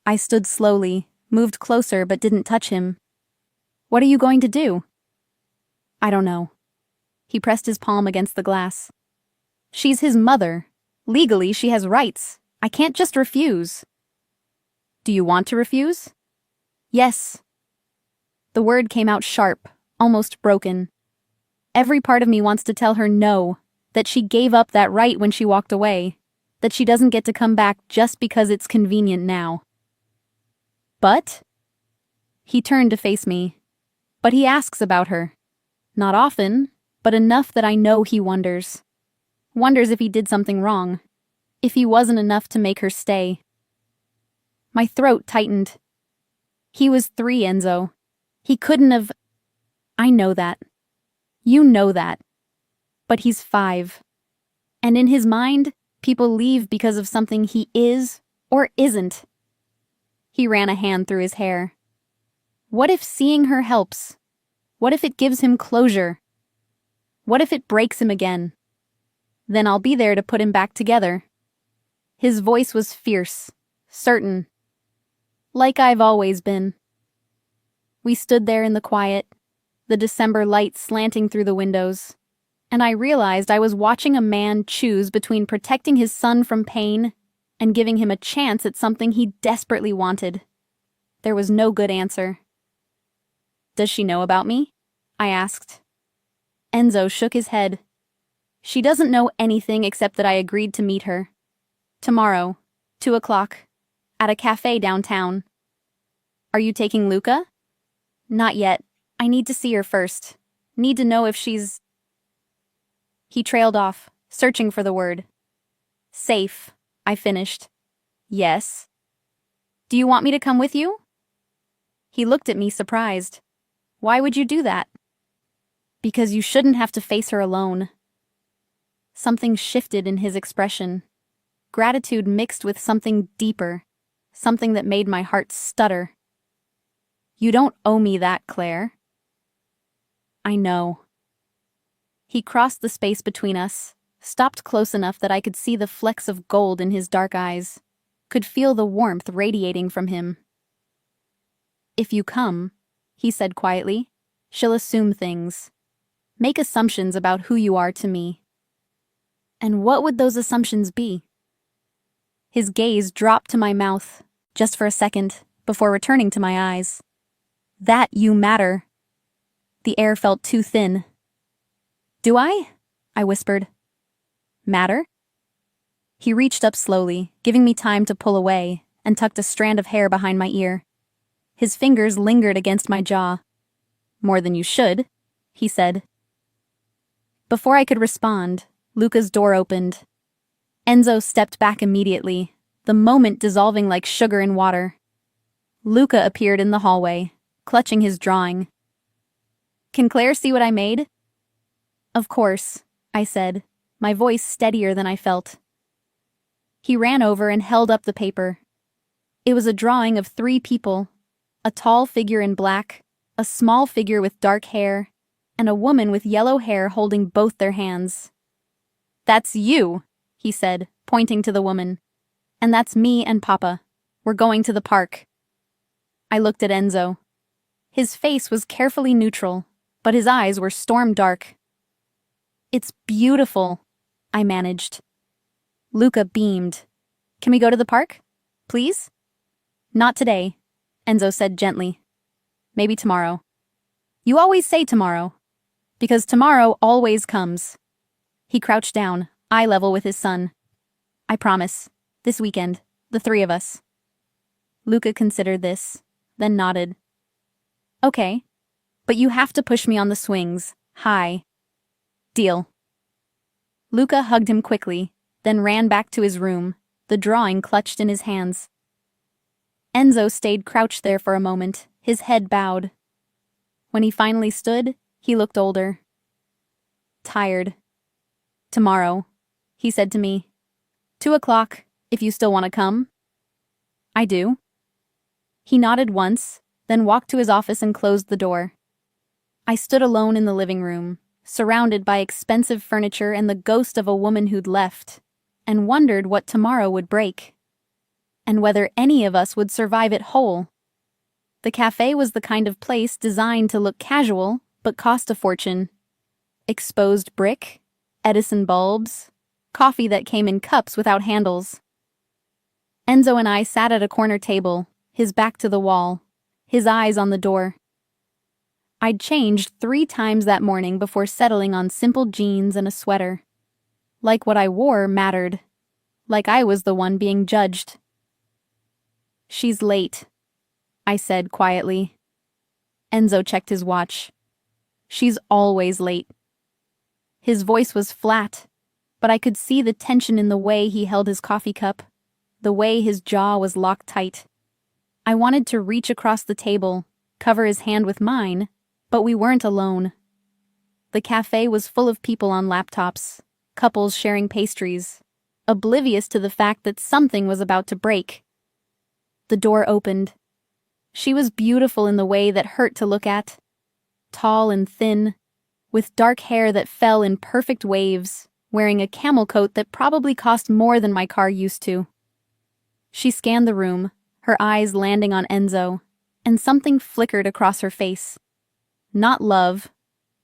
I stood slowly, moved closer but didn't touch him. "What are you going to do?" "I don't know." He pressed his palm against the glass. "She's his mother. Legally, she has rights. I can't just refuse." "Do you want to refuse?" "Yes." The word came out sharp, almost broken. Every part of me wants to tell her no, that she gave up that right when she walked away, that she doesn't get to come back just because it's convenient now. "But?" He turned to face me. "But he asks about her. Not often, but enough that I know he wonders. Wonders if he did something wrong. If he wasn't enough to make her stay." My throat tightened. He was 3, Enzo. He couldn't have... I know that. You know that. But he's 5. And in his mind, people leave because of something he is or isn't. He ran a hand through his hair. What if seeing her helps? What if it gives him closure? What if it breaks him again? Then I'll be there to put him back together. His voice was fierce, certain. Like I've always been. We stood there in the quiet, the December light slanting through the windows, and I realized I was watching a man choose between protecting his son from pain and giving him a chance at something he desperately wanted. There was no good answer. "Does she know about me?" I asked. Enzo shook his head. "She doesn't know anything except that I agreed to meet her. Tomorrow, 2 o'clock, at a cafe downtown." "Are you taking Luca?" "Not yet. I need to see her first. Need to know if she's..." He trailed off, searching for the word. "Safe," I finished. "Yes." "Do you want me to come with you?" He looked at me surprised. "Why would you do that?" "Because you shouldn't have to face her alone." Something shifted in his expression. Gratitude mixed with something deeper, something that made my heart stutter. "You don't owe me that, Claire." "I know." He crossed the space between us, stopped close enough that I could see the flecks of gold in his dark eyes, could feel the warmth radiating from him. "If you come," he said quietly, "she'll assume things. Make assumptions about who you are to me." And what would those assumptions be? His gaze dropped to my mouth, just for a second, before returning to my eyes. "That you matter." The air felt too thin. "Do I?" I whispered. "Matter?" He reached up slowly, giving me time to pull away, and tucked a strand of hair behind my ear. His fingers lingered against my jaw. "More than you should," he said. Before I could respond, Luca's door opened. Enzo stepped back immediately, the moment dissolving like sugar in water. Luca appeared in the hallway, clutching his drawing. "Can Claire see what I made?" "Of course," I said, my voice steadier than I felt. He ran over and held up the paper. It was a drawing of 3 people, a tall figure in black, a small figure with dark hair, and a woman with yellow hair holding both their hands. "That's you," he said, pointing to the woman. "And that's me and Papa. We're going to the park." I looked at Enzo. His face was carefully neutral, but his eyes were storm dark. "It's beautiful," I managed. Luca beamed. "Can we go to the park? Please?" "Not today," Enzo said gently. "Maybe tomorrow." "You always say tomorrow." "Because tomorrow always comes." He crouched down, eye level with his son. "I promise. This weekend, the 3 of us." Luca considered this, then nodded. "Okay. But you have to push me on the swings, high." "Deal." Luca hugged him quickly, then ran back to his room, the drawing clutched in his hands. Enzo stayed crouched there for a moment, his head bowed. When he finally stood, he looked older. Tired. "Tomorrow," he said to me. 2 o'clock, if you still want to come." "I do." He nodded once, then walked to his office and closed the door. I stood alone in the living room, surrounded by expensive furniture and the ghost of a woman who'd left, and wondered what tomorrow would break, and whether any of us would survive it whole. The cafe was the kind of place designed to look casual, but cost a fortune. Exposed brick, Edison bulbs, coffee that came in cups without handles. Enzo and I sat at a corner table, his back to the wall, his eyes on the door. I'd changed 3 times that morning before settling on simple jeans and a sweater. Like what I wore mattered. Like I was the one being judged. "She's late," I said quietly. Enzo checked his watch. "She's always late." His voice was flat, but I could see the tension in the way he held his coffee cup, the way his jaw was locked tight. I wanted to reach across the table, cover his hand with mine, but we weren't alone. The cafe was full of people on laptops, couples sharing pastries, oblivious to the fact that something was about to break. The door opened. She was beautiful in the way that hurt to look at. Tall and thin, with dark hair that fell in perfect waves, wearing a camel coat that probably cost more than my car used to. She scanned the room, her eyes landing on Enzo, and something flickered across her face. Not love,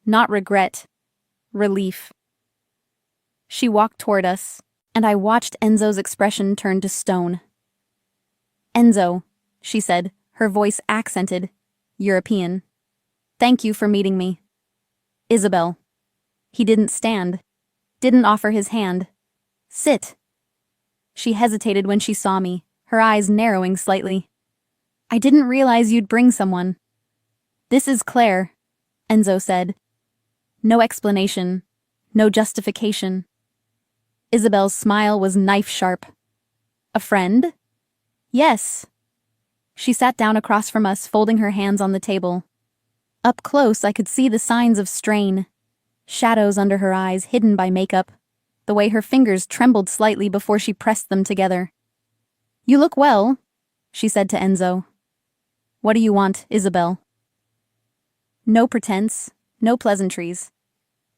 not regret, relief. She walked toward us, and I watched Enzo's expression turn to stone. "Enzo," she said, her voice accented, European. "Thank you for meeting me." "Isabel." He didn't stand, didn't offer his hand. "Sit." She hesitated when she saw me, her eyes narrowing slightly. "I didn't realize you'd bring someone." "This is Claire," Enzo said. No explanation, no justification. Isabel's smile was knife-sharp. "A friend?" "Yes." She sat down across from us, folding her hands on the table. Up close, I could see the signs of strain. Shadows under her eyes, hidden by makeup. The way her fingers trembled slightly before she pressed them together. "You look well," she said to Enzo. "What do you want, Isabel?" No pretense, no pleasantries.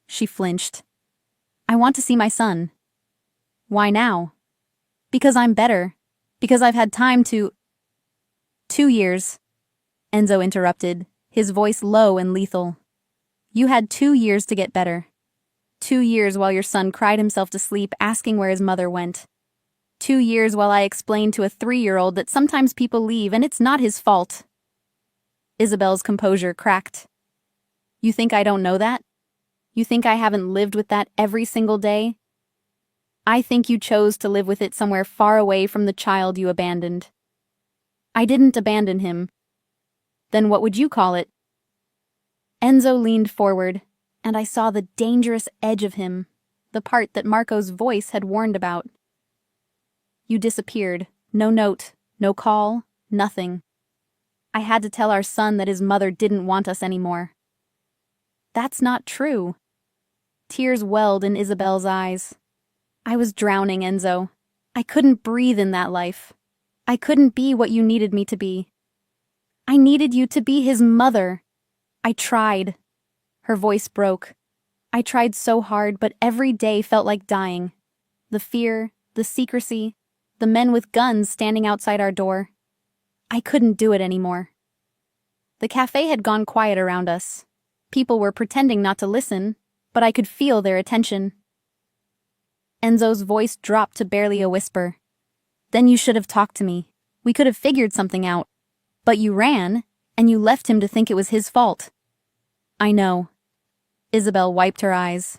She flinched. "I want to see my son." "Why now?" "Because I'm better. Because I've had time to—" "2 years," Enzo interrupted, his voice low and lethal. "You had 2 years to get better. 2 years while your son cried himself to sleep asking where his mother went. 2 years while I explained to a 3-year-old that sometimes people leave and it's not his fault." Isabel's composure cracked. "You think I don't know that? You think I haven't lived with that every single day? I think you chose to live with it somewhere far away from the child you abandoned." "I didn't abandon him." Then what would you call it? Enzo leaned forward, and I saw the dangerous edge of him, the part that Marco's voice had warned about. You disappeared. No note, no call, nothing. I had to tell our son that his mother didn't want us anymore. That's not true. Tears welled in Isabel's eyes. I was drowning, Enzo. I couldn't breathe in that life. I couldn't be what you needed me to be. I needed you to be his mother. I tried. Her voice broke. I tried so hard, but every day felt like dying. The fear, the secrecy, the men with guns standing outside our door. I couldn't do it anymore. The cafe had gone quiet around us. People were pretending not to listen, but I could feel their attention. Enzo's voice dropped to barely a whisper. Then you should have talked to me. We could have figured something out. But you ran, and you left him to think it was his fault. I know. Isabel wiped her eyes.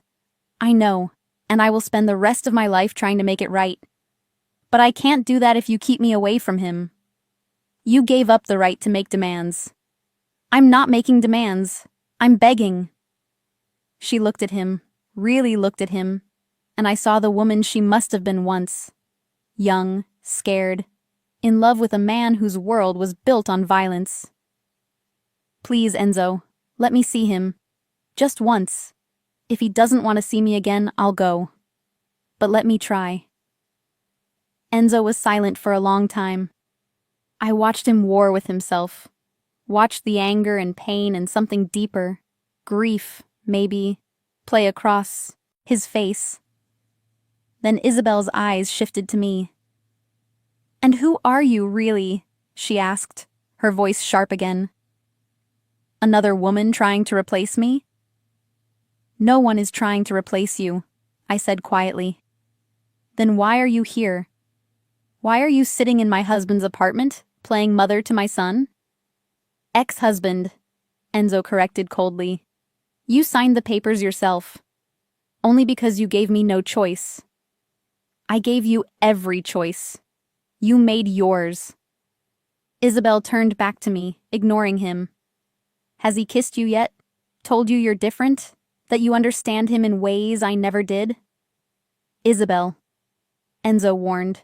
I know, and I will spend the rest of my life trying to make it right. But I can't do that if you keep me away from him. You gave up the right to make demands. I'm not making demands. I'm begging. She looked at him, really looked at him, and I saw the woman she must have been once. Young, scared, in love with a man whose world was built on violence. Please, Enzo, let me see him. Just once. If he doesn't want to see me again, I'll go. But let me try. Enzo was silent for a long time. I watched him war with himself. Watched the anger and pain and something deeper, grief, maybe, play across his face. Then Isabel's eyes shifted to me. And who are you, really? She asked, her voice sharp again. Another woman trying to replace me? No one is trying to replace you, I said quietly. Then why are you here? Why are you sitting in my husband's apartment, playing mother to my son? Ex-husband, Enzo corrected coldly. You signed the papers yourself. Only because you gave me no choice. I gave you every choice. You made yours. Isabel turned back to me, ignoring him. Has he kissed you yet? Told you you're different? That you understand him in ways I never did? Isabel, Enzo warned.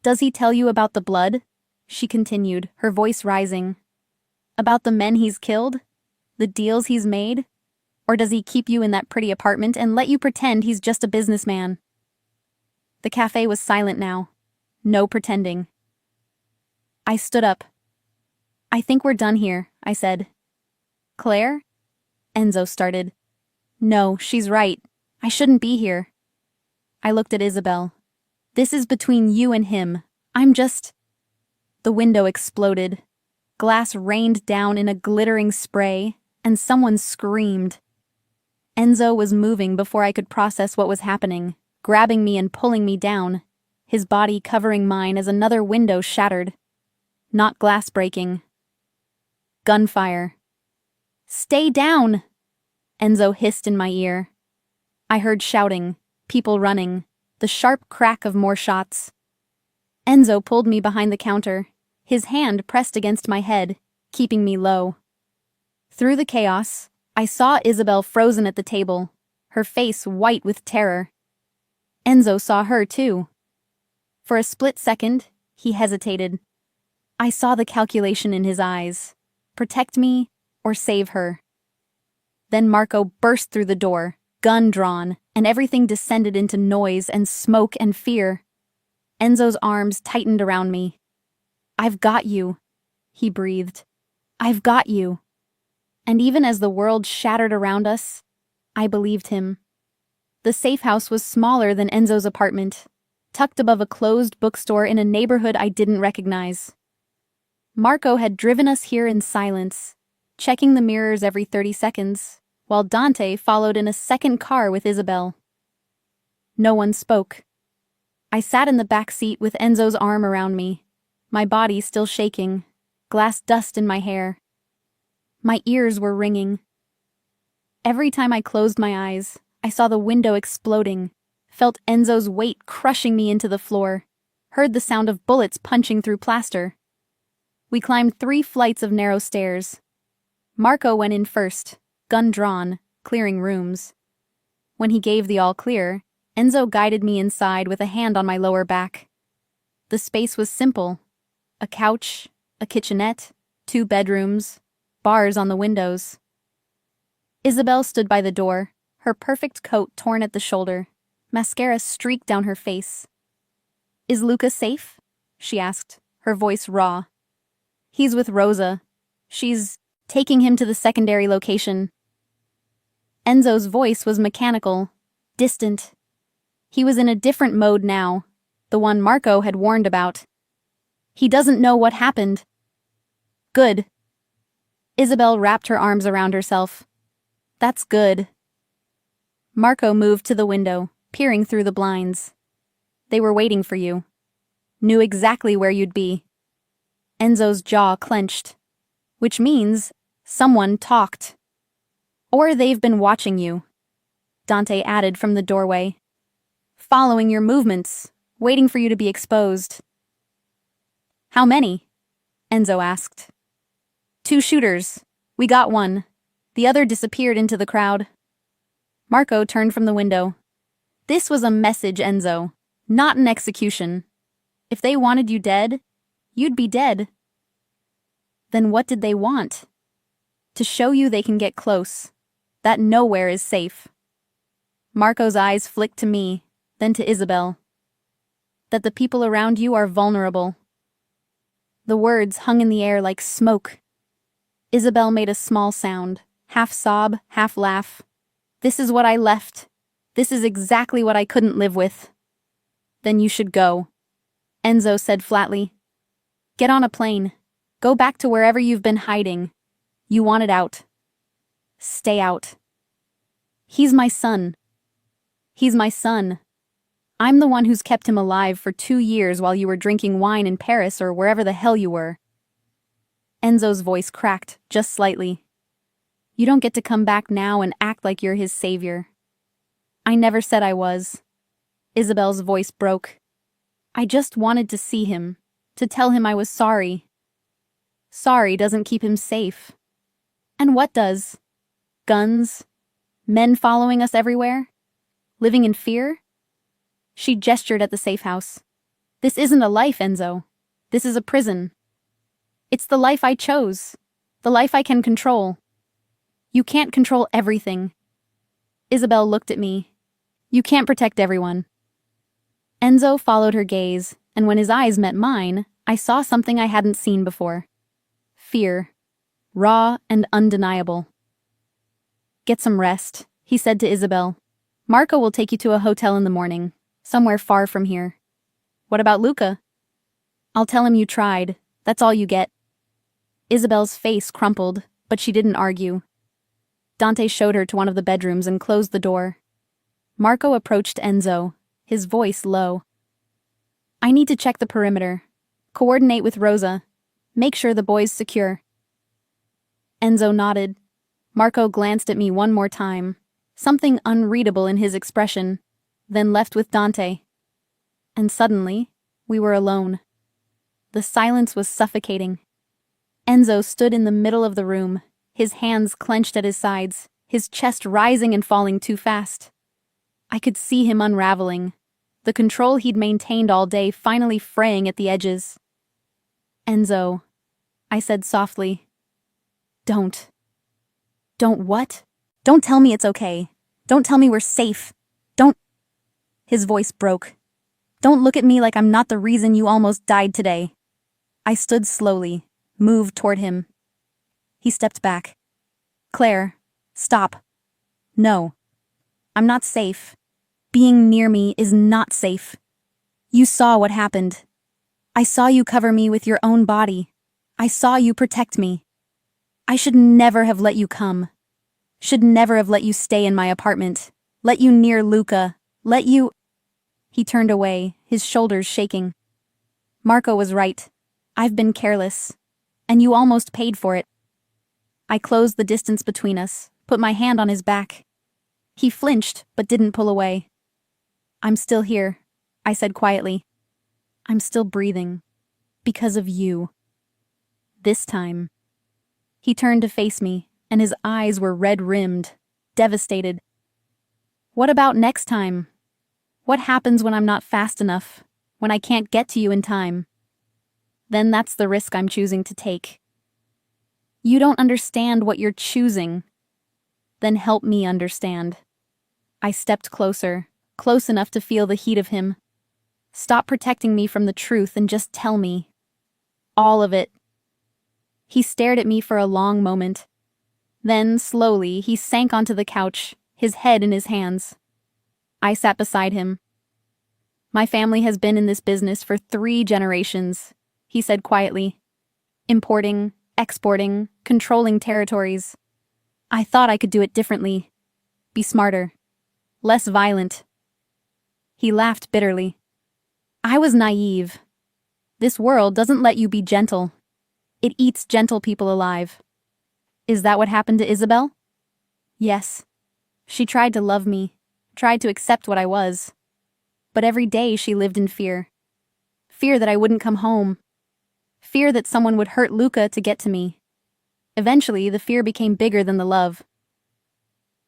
Does he tell you about the blood? She continued, her voice rising. About the men he's killed? The deals he's made? Or does he keep you in that pretty apartment and let you pretend he's just a businessman? The cafe was silent now. No pretending. I stood up. I think we're done here, I said. Claire? Enzo started. No, she's right. I shouldn't be here. I looked at Isabel. This is between you and him. I'm just... The window exploded. Glass rained down in a glittering spray, and someone screamed. Enzo was moving before I could process what was happening, grabbing me and pulling me down, his body covering mine as another window shattered. Not glass breaking. Gunfire. Stay down! Enzo hissed in my ear. I heard shouting, people running, the sharp crack of more shots. Enzo pulled me behind the counter, his hand pressed against my head, keeping me low. Through the chaos, I saw Isabel frozen at the table, her face white with terror. Enzo saw her too. For a split second, he hesitated. I saw the calculation in his eyes. Protect me or save her. Then Marco burst through the door, gun drawn, and everything descended into noise and smoke and fear. Enzo's arms tightened around me. I've got you, he breathed. I've got you. And even as the world shattered around us, I believed him. The safe house was smaller than Enzo's apartment, tucked above a closed bookstore in a neighborhood I didn't recognize. Marco had driven us here in silence, checking the mirrors every 30 seconds, while Dante followed in a second car with Isabel. No one spoke. I sat in the back seat with Enzo's arm around me, my body still shaking, glass dust in my hair. My ears were ringing. Every time I closed my eyes, I saw the window exploding, felt Enzo's weight crushing me into the floor, heard the sound of bullets punching through plaster. We climbed 3 flights of narrow stairs. Marco went in first, gun drawn, clearing rooms. When he gave the all clear, Enzo guided me inside with a hand on my lower back. The space was simple. A couch, a kitchenette, 2 bedrooms, bars on the windows. Isabel stood by the door, her perfect coat torn at the shoulder, mascara streaked down her face. "Is Luca safe?" she asked, her voice raw. "He's with Rosa. She's taking him to the secondary location." Enzo's voice was mechanical, distant. He was in a different mode now, the one Marco had warned about. "He doesn't know what happened." "Good." Isabel wrapped her arms around herself. "That's good." Marco moved to the window, peering through the blinds. "They were waiting for you. Knew exactly where you'd be." Enzo's jaw clenched. "Which means someone talked. Or they've been watching you," Dante added from the doorway. "Following your movements, waiting for you to be exposed." "How many?" Enzo asked. "2 shooters. We got one. The other disappeared into the crowd." Marco turned from the window. "This was a message, Enzo, not an execution. If they wanted you dead, you'd be dead." "Then what did they want?" "To show you they can get close, that nowhere is safe." Marco's eyes flicked to me, then to Isabel. "That the people around you are vulnerable." The words hung in the air like smoke. Isabel made a small sound, half sob, half laugh. "This is what I left. This is exactly what I couldn't live with." "Then you should go," Enzo said flatly. "Get on a plane. Go back to wherever you've been hiding. You wanted out. Stay out." "He's my son. He's my son. I'm the one who's kept him alive for 2 years while you were drinking wine in Paris or wherever the hell you were." Enzo's voice cracked, just slightly. "You don't get to come back now and act like you're his savior." "I never said I was." Isabel's voice broke. "I just wanted to see him, to tell him I was sorry." "Sorry doesn't keep him safe." "And what does? Guns? Men following us everywhere? Living in fear?" She gestured at the safe house. "This isn't a life, Enzo. This is a prison. It's the life I chose. The life I can control." "You can't control everything." Isabel looked at me. "You can't protect everyone." Enzo followed her gaze, and when his eyes met mine, I saw something I hadn't seen before. Fear. Raw and undeniable. "Get some rest," he said to Isabel. "Marco will take you to a hotel in the morning, somewhere far from here." "What about Luca?" "I'll tell him you tried. That's all you get." Isabel's face crumpled, but she didn't argue. Dante showed her to one of the bedrooms and closed the door. Marco approached Enzo, his voice low. "I need to check the perimeter. Coordinate with Rosa. Make sure the boy's secure." Enzo nodded. Marco glanced at me one more time, something unreadable in his expression, then left with Dante. And suddenly, we were alone. The silence was suffocating. Enzo stood in the middle of the room, his hands clenched at his sides, his chest rising and falling too fast. I could see him unraveling, the control he'd maintained all day finally fraying at the edges. "Enzo," I said softly. "Don't." "Don't what? Don't tell me it's okay. Don't tell me we're safe. Don't—" His voice broke. "Don't look at me like I'm not the reason you almost died today." I stood slowly, moved toward him. He stepped back. "Claire, stop. No. I'm not safe. Being near me is not safe. You saw what happened. I saw you cover me with your own body. I saw you protect me. I should never have let you come. Should never have let you stay in my apartment. Let you near Luca. Let you—" He turned away, his shoulders shaking. "Marco was right. I've been careless. And you almost paid for it." I closed the distance between us, put my hand on his back. He flinched, but didn't pull away. "I'm still here," I said quietly. "I'm still breathing. Because of you." This time. He turned to face me, and his eyes were red-rimmed, devastated. What about next time? What happens when I'm not fast enough, when I can't get to you in time? Then that's the risk I'm choosing to take. You don't understand what you're choosing. Then help me understand. I stepped closer, close enough to feel the heat of him. Stop protecting me from the truth and just tell me. All of it. He stared at me for a long moment. Then, slowly, he sank onto the couch, his head in his hands. I sat beside him. My family has been in this business for 3 generations, he said quietly. Importing, exporting, controlling territories. I thought I could do it differently. Be smarter. Less violent. He laughed bitterly. I was naive. This world doesn't let you be gentle. It eats gentle people alive. Is that what happened to Isabel? Yes. She tried to love me, tried to accept what I was. But every day she lived in fear. Fear that I wouldn't come home. Fear that someone would hurt Luca to get to me. Eventually, the fear became bigger than the love.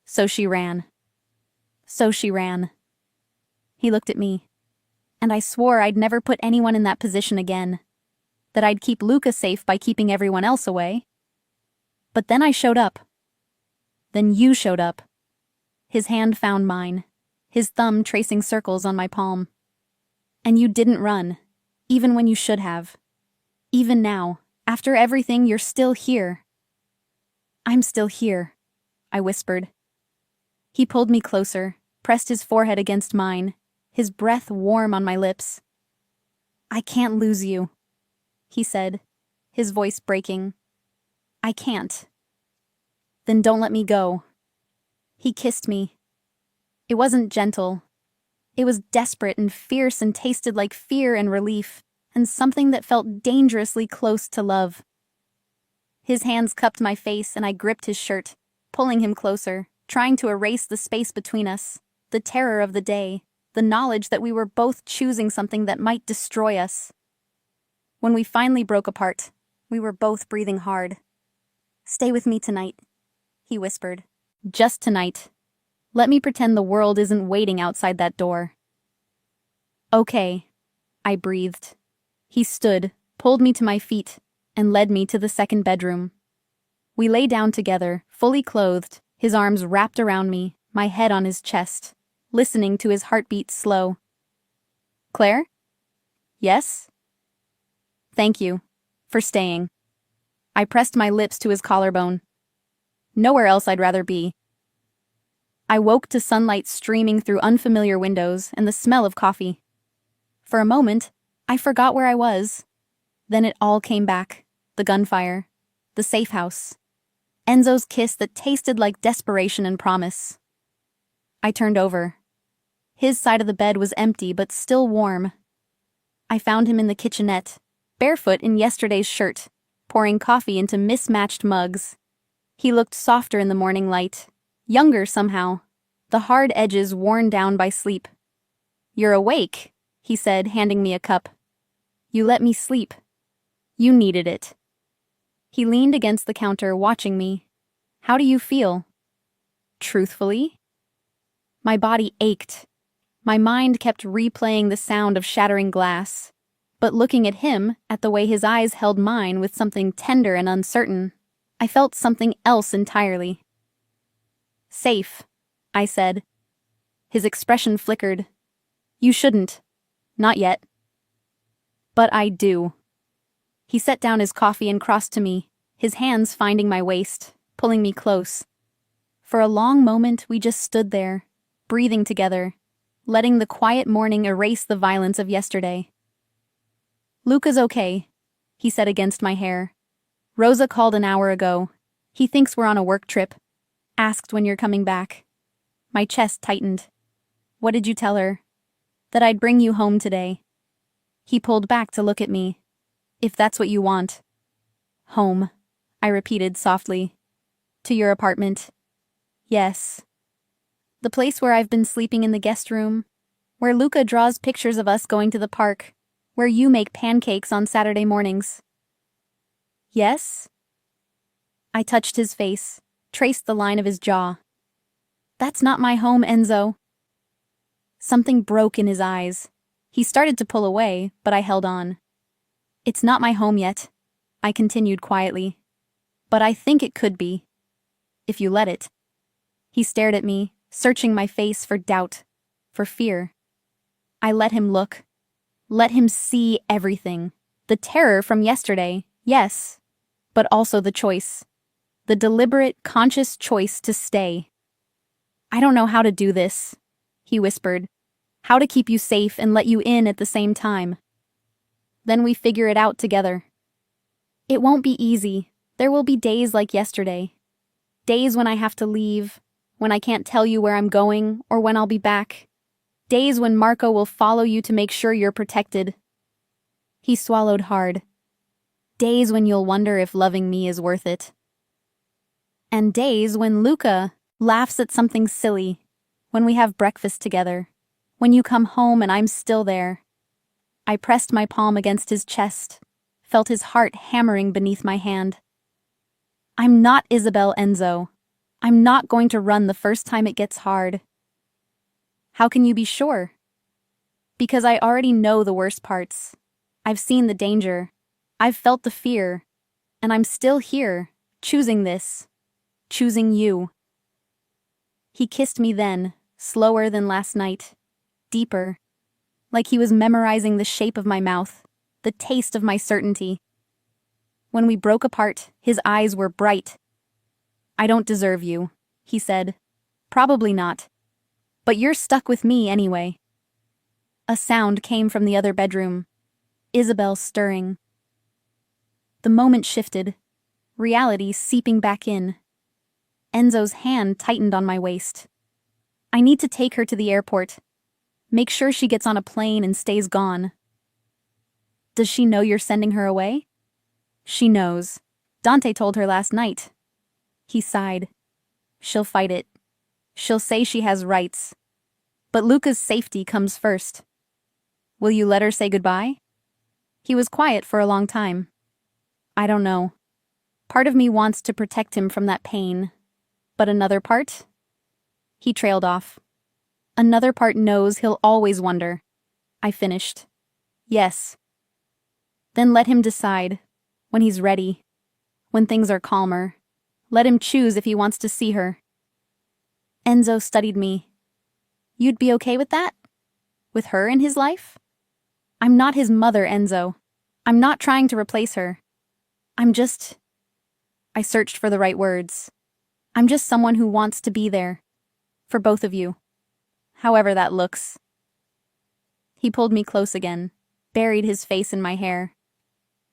So she ran. So she ran. He looked at me, and I swore I'd never put anyone in that position again. That I'd keep Luca safe by keeping everyone else away. But then I showed up. Then you showed up. His hand found mine, his thumb tracing circles on my palm. And you didn't run, even when you should have. Even now, after everything, you're still here. I'm still here, I whispered. He pulled me closer, pressed his forehead against mine, his breath warm on my lips. I can't lose you, he said, his voice breaking. I can't. Then don't let me go. He kissed me. It wasn't gentle. It was desperate and fierce and tasted like fear and relief, and something that felt dangerously close to love. His hands cupped my face and I gripped his shirt, pulling him closer, trying to erase the space between us, the terror of the day, the knowledge that we were both choosing something that might destroy us. When we finally broke apart, we were both breathing hard. Stay with me tonight, he whispered. Just tonight. Let me pretend the world isn't waiting outside that door. Okay, I breathed. He stood, pulled me to my feet, and led me to the second bedroom. We lay down together, fully clothed, his arms wrapped around me, my head on his chest, listening to his heartbeat slow. Claire? Yes? Thank you. For staying. I pressed my lips to his collarbone. Nowhere else I'd rather be. I woke to sunlight streaming through unfamiliar windows and the smell of coffee. For a moment, I forgot where I was. Then it all came back. The gunfire. The safe house. Enzo's kiss that tasted like desperation and promise. I turned over. His side of the bed was empty but still warm. I found him in the kitchenette, barefoot in yesterday's shirt, pouring coffee into mismatched mugs. He looked softer in the morning light, younger somehow, the hard edges worn down by sleep. You're awake, he said, handing me a cup. You let me sleep. You needed it. He leaned against the counter, watching me. How do you feel? Truthfully? My body ached. My mind kept replaying the sound of shattering glass. But looking at him, at the way his eyes held mine with something tender and uncertain, I felt something else entirely. Safe, I said. His expression flickered. You shouldn't. Not yet. But I do. He set down his coffee and crossed to me, his hands finding my waist, pulling me close. For a long moment we just stood there, breathing together, letting the quiet morning erase the violence of yesterday. Luca's okay, he said against my hair. Rosa called an hour ago. He thinks we're on a work trip. Asked when you're coming back. My chest tightened. What did you tell her? That I'd bring you home today. He pulled back to look at me. If that's what you want. Home, I repeated softly. To your apartment. Yes. The place where I've been sleeping in the guest room. Where Luca draws pictures of us going to the park. Where you make pancakes on Saturday mornings. Yes? I touched his face, traced the line of his jaw. That's not my home, Enzo. Something broke in his eyes. He started to pull away, but I held on. It's not my home yet, I continued quietly. But I think it could be. If you let it. He stared at me, searching my face for doubt, for fear. I let him look. Let him see everything. The terror from yesterday, yes, but also the choice. The deliberate, conscious choice to stay. I don't know how to do this, he whispered. How to keep you safe and let you in at the same time. Then we figure it out together. It won't be easy. There will be days like yesterday. Days when I have to leave, when I can't tell you where I'm going or when I'll be back. Days when Marco will follow you to make sure you're protected. He swallowed hard. Days when you'll wonder if loving me is worth it. And days when Luca laughs at something silly, when we have breakfast together, when you come home and I'm still there. I pressed my palm against his chest, felt his heart hammering beneath my hand. I'm not Isabel, Enzo. I'm not going to run the first time it gets hard. How can you be sure? Because I already know the worst parts. I've seen the danger. I've felt the fear. And I'm still here, choosing this. Choosing you. He kissed me then, slower than last night. Deeper. Like he was memorizing the shape of my mouth, the taste of my certainty. When we broke apart, his eyes were bright. I don't deserve you, he said. Probably not. But you're stuck with me anyway. A sound came from the other bedroom. Isabel stirring. The moment shifted, reality seeping back in. Enzo's hand tightened on my waist. I need to take her to the airport. Make sure she gets on a plane and stays gone. Does she know you're sending her away? She knows. Dante told her last night. He sighed. She'll fight it. She'll say she has rights. But Luca's safety comes first. Will you let her say goodbye? He was quiet for a long time. I don't know. Part of me wants to protect him from that pain. But another part? He trailed off. Another part knows he'll always wonder. I finished. Yes. Then let him decide. When he's ready. When things are calmer. Let him choose if he wants to see her. Enzo studied me. You'd be okay with that? With her in his life? I'm not his mother, Enzo. I'm not trying to replace her. I'm just... I searched for the right words. I'm just someone who wants to be there. For both of you. However that looks. He pulled me close again, buried his face in my hair.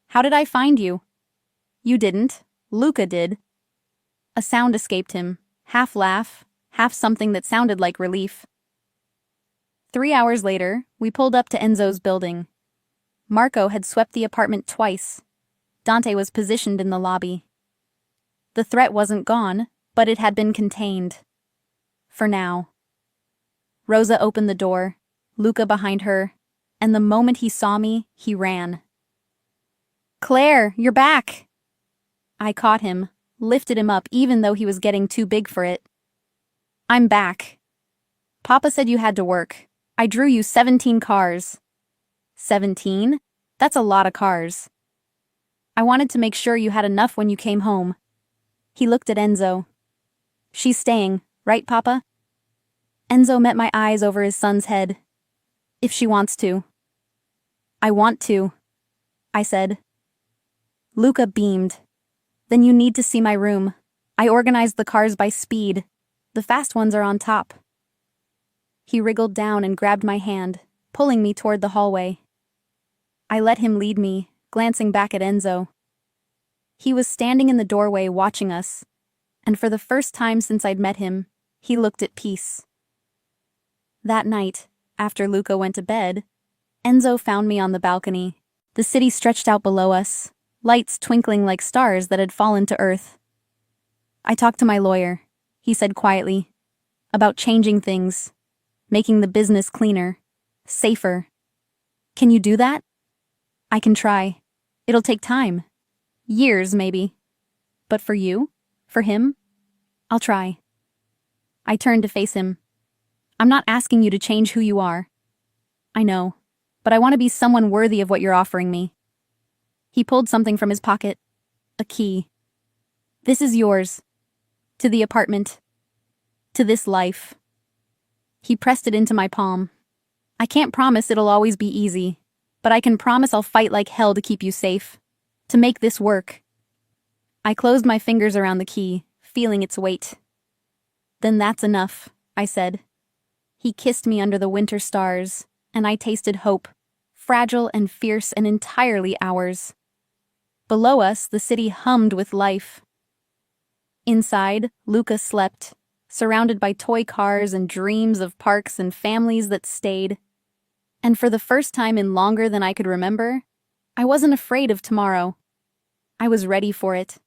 How did I find you? You didn't. Luca did. A sound escaped him, half laugh, half something that sounded like relief. 3 hours later, we pulled up to Enzo's building. Marco had swept the apartment twice. Dante was positioned in the lobby. The threat wasn't gone, but it had been contained. For now. Rosa opened the door, Luca behind her, and the moment he saw me, he ran. Claire, you're back! I caught him, lifted him up even though he was getting too big for it. I'm back. Papa said you had to work. I drew you 17 cars. 17? That's a lot of cars. I wanted to make sure you had enough when you came home. He looked at Enzo. She's staying, right, Papa? Enzo met my eyes over his son's head. If she wants to. I want to, I said. Luca beamed. Then you need to see my room. I organized the cars by speed. The fast ones are on top. He wriggled down and grabbed my hand, pulling me toward the hallway. I let him lead me, glancing back at Enzo. He was standing in the doorway watching us, and for the first time since I'd met him, he looked at peace. That night, after Luca went to bed, Enzo found me on the balcony. The city stretched out below us, lights twinkling like stars that had fallen to earth. I talked to my lawyer, he said quietly, about changing things, making the business cleaner, safer. Can you do that? I can try. It'll take time. Years, maybe. But for you? For him? I'll try. I turned to face him. I'm not asking you to change who you are. I know, but I want to be someone worthy of what you're offering me. He pulled something from his pocket. A key. This is yours. To the apartment. To this life. He pressed it into my palm. I can't promise it'll always be easy, but I can promise I'll fight like hell to keep you safe. To make this work. I closed my fingers around the key, feeling its weight. Then that's enough, I said. He kissed me under the winter stars, and I tasted hope, fragile and fierce and entirely ours. Below us, the city hummed with life. Inside, Luca slept, surrounded by toy cars and dreams of parks and families that stayed. And for the first time in longer than I could remember, I wasn't afraid of tomorrow. I was ready for it.